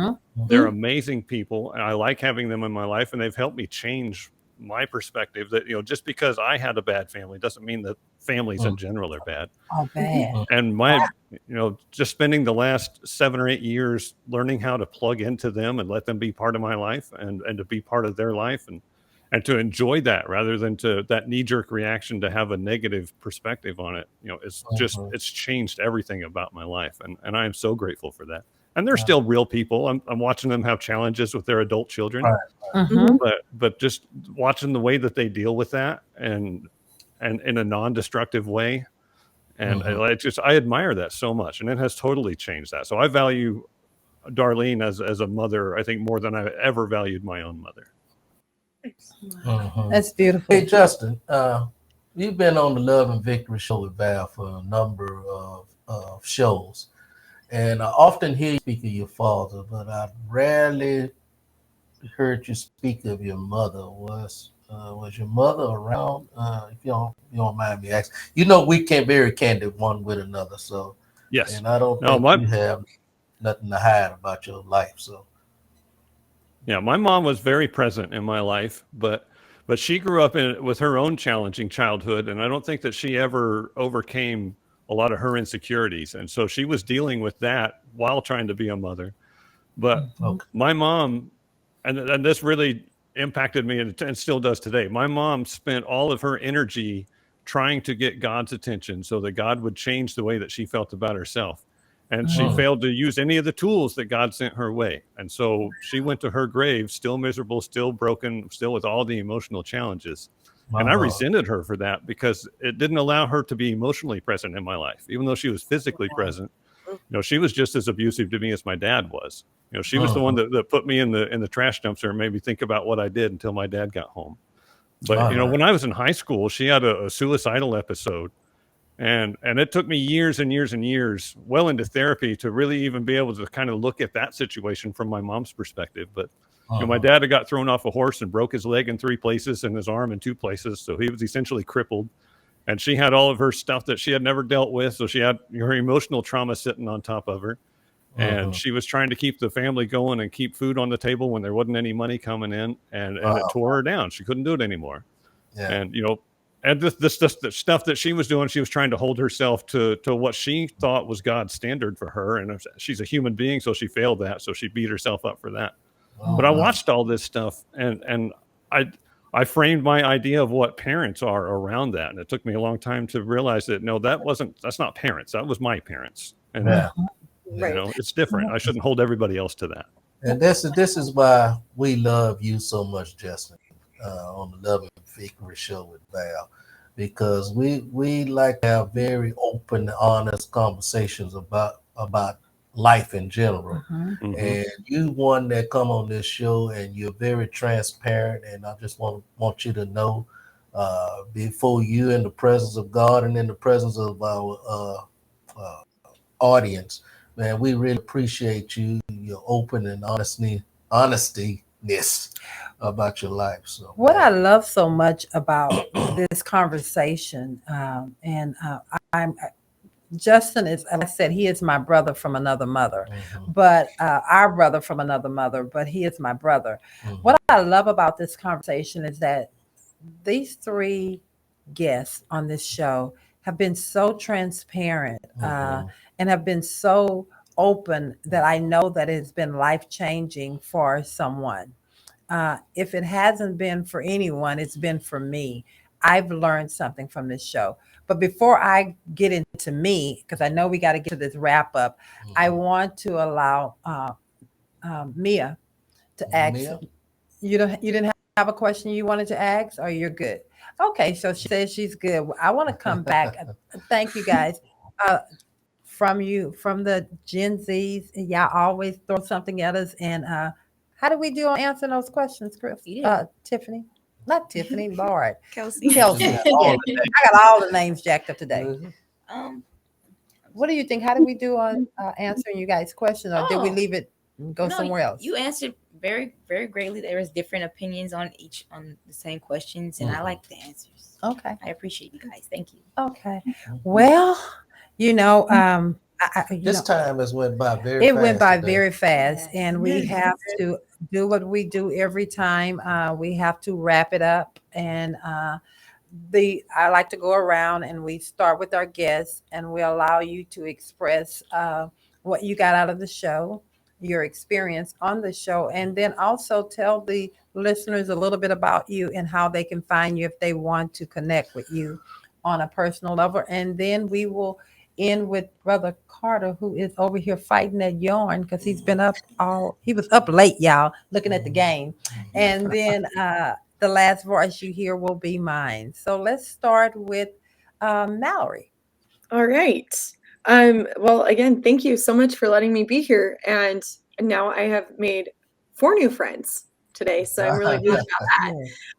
they're amazing people. And I like having them in my life, and they've helped me change my perspective that, you know, just because I had a bad family doesn't mean that families in general are bad. Oh, bad. And my, you know, just spending the last 7 or 8 years learning how to plug into them and let them be part of my life and to be part of their life and to enjoy that rather than to that knee-jerk reaction to have a negative perspective on it. You know, it's just, it's changed everything about my life. And I am so grateful for that. And they're still real people. I'm watching them have challenges with their adult children, but just watching the way that they deal with that and in a non-destructive way. And I admire that so much, and it has totally changed that. So I value Darlene as a mother, I think, more than I ever valued my own mother. That's beautiful. Hey, Justin, you've been on the Love and Victory show with Val for a number of shows. And I often hear you speak of your father, but I rarely heard you speak of your mother. Was your mother around? If you don't mind me asking. You know, we can't very candid one with another. So yes, and I don't think you have nothing to hide about your life. So yeah, my mom was very present in my life, but she grew up with her own challenging childhood, and I don't think that she ever overcame a lot of her insecurities. And so she was dealing with that while trying to be a mother. But my mom, and this really impacted me and still does today. My mom spent all of her energy trying to get God's attention so that God would change the way that she felt about herself. And she failed to use any of the tools that God sent her way. And so she went to her grave still miserable, still broken, still with all the emotional challenges. And I resented her for that because it didn't allow her to be emotionally present in my life. Even though she was physically present, you know, she was just as abusive to me as my dad was. You know, she was the one that put me in the trash dumpster and made me think about what I did until my dad got home. But, you know, when I was in high school, she had a suicidal episode. And it took me years and years and years, well into therapy, to really even be able to kind of look at that situation from my mom's perspective. But you know, my dad had got thrown off a horse and broke his leg in 3 places and his arm in 2 places. So he was essentially crippled. And she had all of her stuff that she had never dealt with. So she had her emotional trauma sitting on top of her. And she was trying to keep the family going and keep food on the table when there wasn't any money coming in. And it tore her down. She couldn't do it anymore. Yeah. And, you know, and the stuff that she was doing, she was trying to hold herself to what she thought was God's standard for her. And she's a human being, so she failed that. So she beat herself up for that. But I watched all this stuff, and I framed my idea of what parents are around that. And it took me a long time to realize that, no, that's not parents. That was my parents. And you know, it's different. I shouldn't hold everybody else to that. And this is why we love you so much, Justin, on the Love and Victory show with Val, because we like to have very open, honest conversations about life in general. And you one that come on this show and you're very transparent, and I just want you to know, before you in the presence of God and in the presence of our audience, man, we really appreciate you, your open and honestyness about your life. So, What I man, love so much about this conversation, I'm Justin is, like I said, he is my brother from another mother, mhm, but our brother from another mother, but he is my brother. What mhm, I love about this conversation is that these three guests on this show have been so transparent mhm, and have been so open that I know that it's been life changing for someone. If it hasn't been for anyone, it's been for me. I've learned something from this show. But before I get into me, because I know we got to get to this wrap up, I mhm. want to allow Mia to ask. Mia? You didn't have a question you wanted to ask, or you're good? Okay, so she says she's good. Well, I want to come back. Thank you guys. Uh, from the Gen Zs, y'all always throw something at us. And how do we do on answering those questions, Chris? You did. Tiffany, not Tiffany, Lord, Kelsey. You Kelsey. got Yeah, all the I got all the names jacked up today. names. um. What do you think? How do we do on answering you guys' questions, or did we Oh leave it and go no, somewhere else? you answered very very greatly. There was different opinions on the same questions, and I Mhm. like the answers. Okay. I appreciate you guys. Thank you. Okay. Well, you know, This time has went by very it went fast by today. very fast, Yes. and we have to do what we do every time. We have to wrap it up, and the I like to go around and we start with our guests, and we allow you to express what you got out of the show, your experience on the show, and then also tell the listeners a little bit about you and how they can find you if they want to connect with you on a personal level. And then we will end with Brother Carter, who is over here fighting that yarn because he was up late, y'all, looking at the game. And then the last voice you hear will be mine. So let's start with Mallory. All right. Well, again, thank you so much for letting me be here. And now I have made 4 new friends today, so I'm really glad about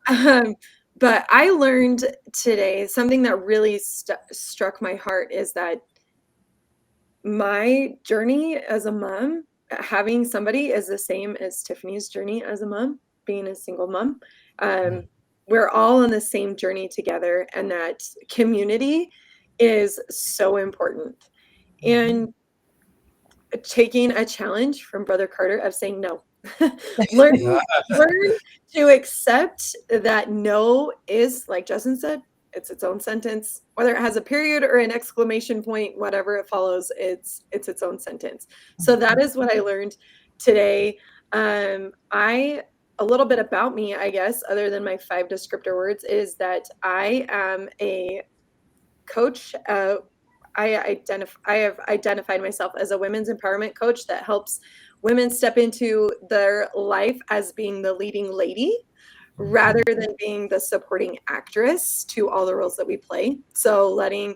Yeah. that. But I learned today something that really struck my heart is that my journey as a mom, having somebody is the same as Tiffany's journey as a mom, being a single mom. Um, we're all on the same journey together, and that community is so important. And taking a challenge from Brother Carter of saying no. learn to accept that no is, like Justin said, it's its own sentence. Whether it has a period or an exclamation point, whatever it follows, it's its own sentence. So that is what I learned today. I a little bit about me, I guess, other than my 5 descriptor words, is that I am a coach. I have identified myself as a women's empowerment coach that helps women step into their life as being the leading lady rather than being the supporting actress to all the roles that we play. So letting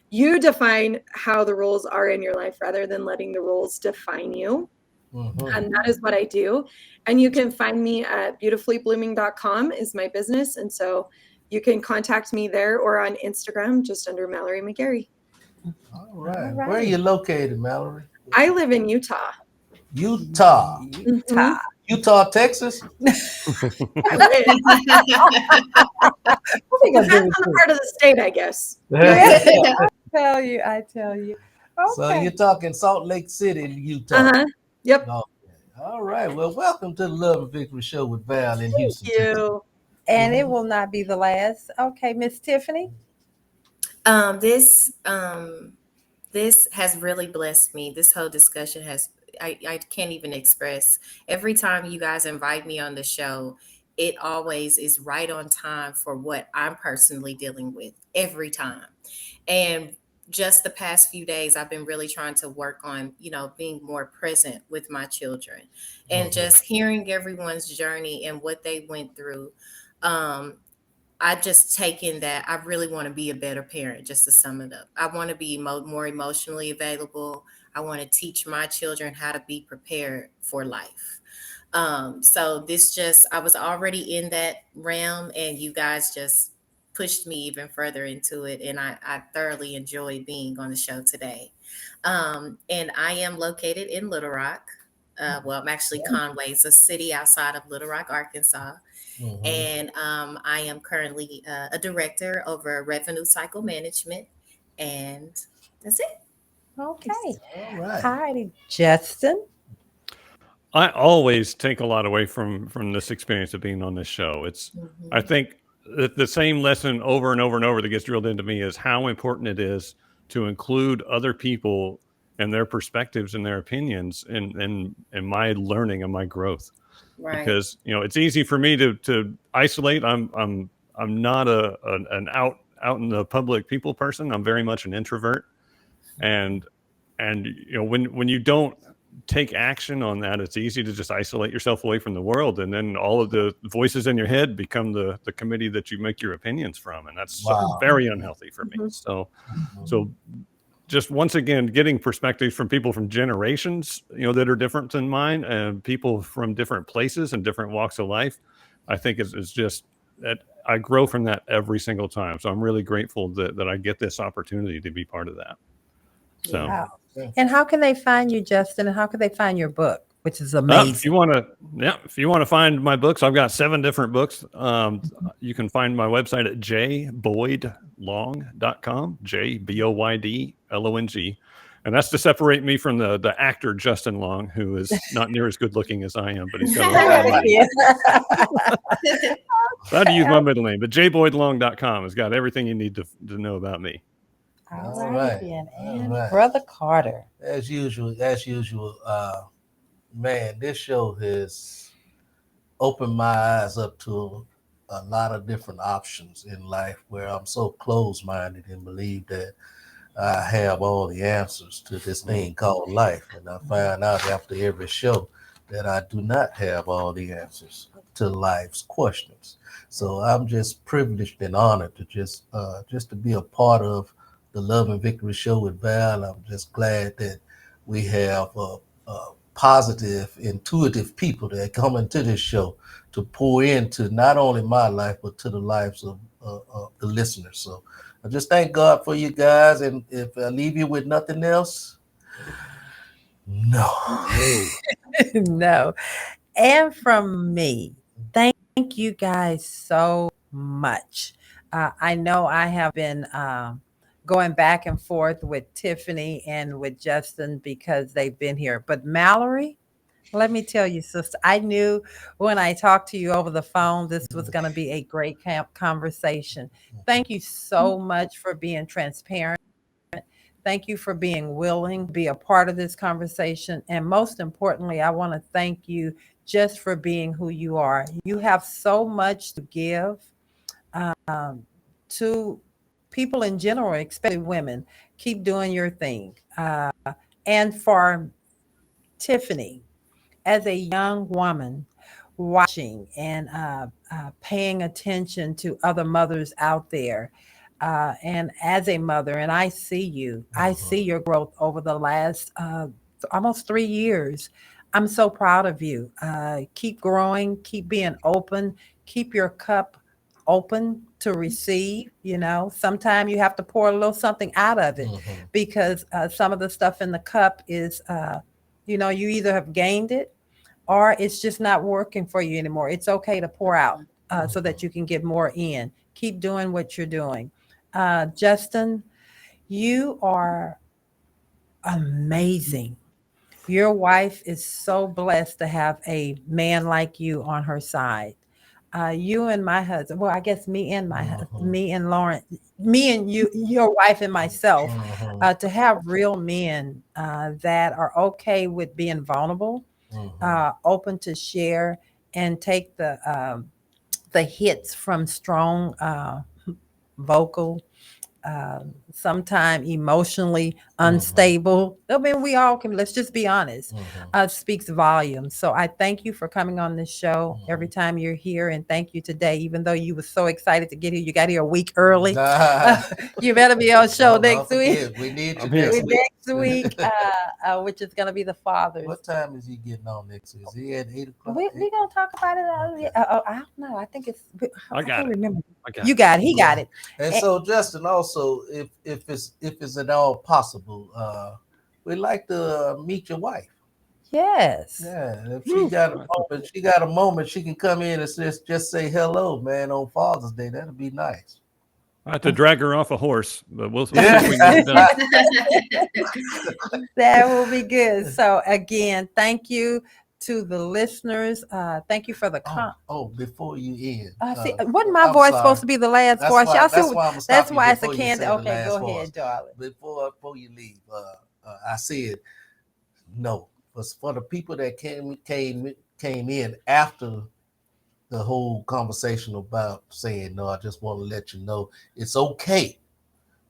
you define how the roles are in your life rather than letting the roles define you. Mhm. And that is what I do. And you can find me at beautifully blooming.com is my business. And so you can contact me there or on Instagram just under Mallory McGary. All right. All Where are right. you located, Mallory? I live in Utah. Utah. Utah. Utah, Texas? I wish. What we gonna Depends do on with the you? part of the state, I guess. I tell you. So Okay. you're talking Salt Lake City, Utah. Uh-huh. Yep. Okay. All right. Well, welcome to the Love and Victory Show with Val in Thank Houston, Texas. you. And it will not be the last. Okay, Miss Tiffany. Um, this um, this has really blessed me. This whole discussion has I can't even express. Every time you guys invite me on the show, it always is right on time for what I'm personally dealing with every time. And just the past few days, I've been really trying to work on, being more present with my children and Mhm. just hearing everyone's journey and what they went through. Um, I just taken that I really want to be a better parent, just to sum it up. I want to be more emotionally available. I want to teach my children how to be prepared for life. So this just, I was already in that realm, and you guys just pushed me even further into it. And I thoroughly enjoy being on the show today. And I am located in Little Rock. Well, I'm actually Conway, it's a city outside of Little Rock, Arkansas. And I am currently a director over revenue cycle management. And that's it. Okay. All right. Hi, Justin. I always take a lot away from this experience of being on this show. It's I think the same lesson over and over and over that gets drilled into me is how important it is to include other people and their perspectives and their opinions in my learning and my growth. Right. Because it's easy for me to isolate. I'm not an out in the public people person. I'm very much an introvert, and when you don't take action on that, it's easy to just isolate yourself away from the world, and then all of the voices in your head become the committee that you make your opinions from, and that's very unhealthy for me. So just once again, getting perspectives from people from generations that are different than mine, and people from different places and different walks of life, I think is just that I grow from that every single time. So I'm really grateful that I get this opportunity to be part of that. So Wow. And how can they find you, Justin? And how can they find your book, which is amazing? if you want to find my books, I've got 7 different books. You can find my website at jboydlong.com, JBOYDLONG. And that's to separate me from the actor Justin Long, who is not near as good looking as I am, but he's got a lot of money. So I had to use my middle name, but jboydlong.com has got everything you need to know about me. All right, then. And Brother Carter. As usual, man, this show has opened my eyes up to a lot of different options in life where I'm so closed-minded and believe that I have all the answers to this thing called life. And I find out after every show that I do not have all the answers to life's questions. So I'm just privileged and honored to just to be a part of the Love and Victory Show with Val. I'm just glad that we have positive, intuitive people that come into this show to pour into not only my life, but to the lives of the listeners. So I just thank God for you guys. And if I leave you with nothing else, no. No. And from me, thank you guys so much. I know I have been going back and forth with Tiffany and with Justin because they've been here. But Mallory, let me tell you, sister, I knew when I talked to you over the phone, this was going to be a great conversation. Thank you so much for being transparent. Thank you for being willing to be a part of this conversation. And most importantly, I want to thank you just for being who you are. You have so much to give to people in general, especially women. Keep doing your thing. And for Tiffany, as a young woman, watching and paying attention to other mothers out there, and as a mother, and I see your growth over the last almost 3 years. I'm so proud of you. Keep growing, keep being open, keep your cup open to receive. Sometimes you have to pour a little something out of it because some of the stuff in the cup is, you either have gained it or it's just not working for you anymore. It's okay to pour out so that you can get more in. Keep doing what you're doing. Justin, you are amazing. Your wife is so blessed to have a man like you on her side. You and my husband, well, I guess me and my husband, me and Lauren, me and you, your wife and myself, to have real men that are okay with being vulnerable, open to share and take the hits from strong vocal sometime emotionally unstable. I mean, we all can, let's just be honest, speaks volumes. So I thank you for coming on this show every time you're here. And thank you today, even though you were so excited to get here. You got here a week early. You better be on show next week. We need you next week, which is going to be the Father's. What time is he getting on next week? Is he at 8 o'clock? We're going to talk about it. I don't know. I think it's, I can't remember. got You got it. He got it. And so, Justin, also, if it's at all possible, we'd like to meet your wife. Yes. Yeah. If she got a moment, she can come in and just say hello, man, on Father's Day. That'd be nice. I have to drag her off a horse, but we'll see if we can get it done. That will be good. So again, thank you to the listeners. Thank you for the before you end. Wasn't my voice supposed to be the last voice? That's why it's a Candid. Okay, go ahead, darling. Before you leave, I said no. For the people that came in after the whole conversation about saying no, I just want to let you know it's okay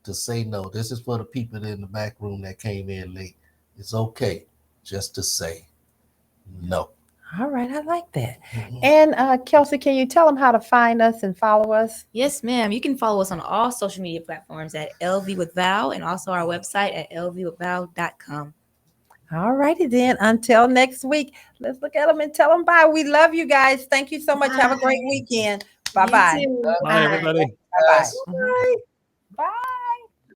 to say no. This is for the people in the back room that came in late. It's okay just to say no. All right, I like that. And Kelsey, can you tell them how to find us and follow us? Yes, ma'am. You can follow us on all social media platforms at LV with Val, and also our website at lvwithval.com. All righty then. Until next week, let's look at them and tell them bye. We love you guys. Thank you so much. Have a great weekend. Bye-bye. Bye, everybody. Bye-bye. Bye.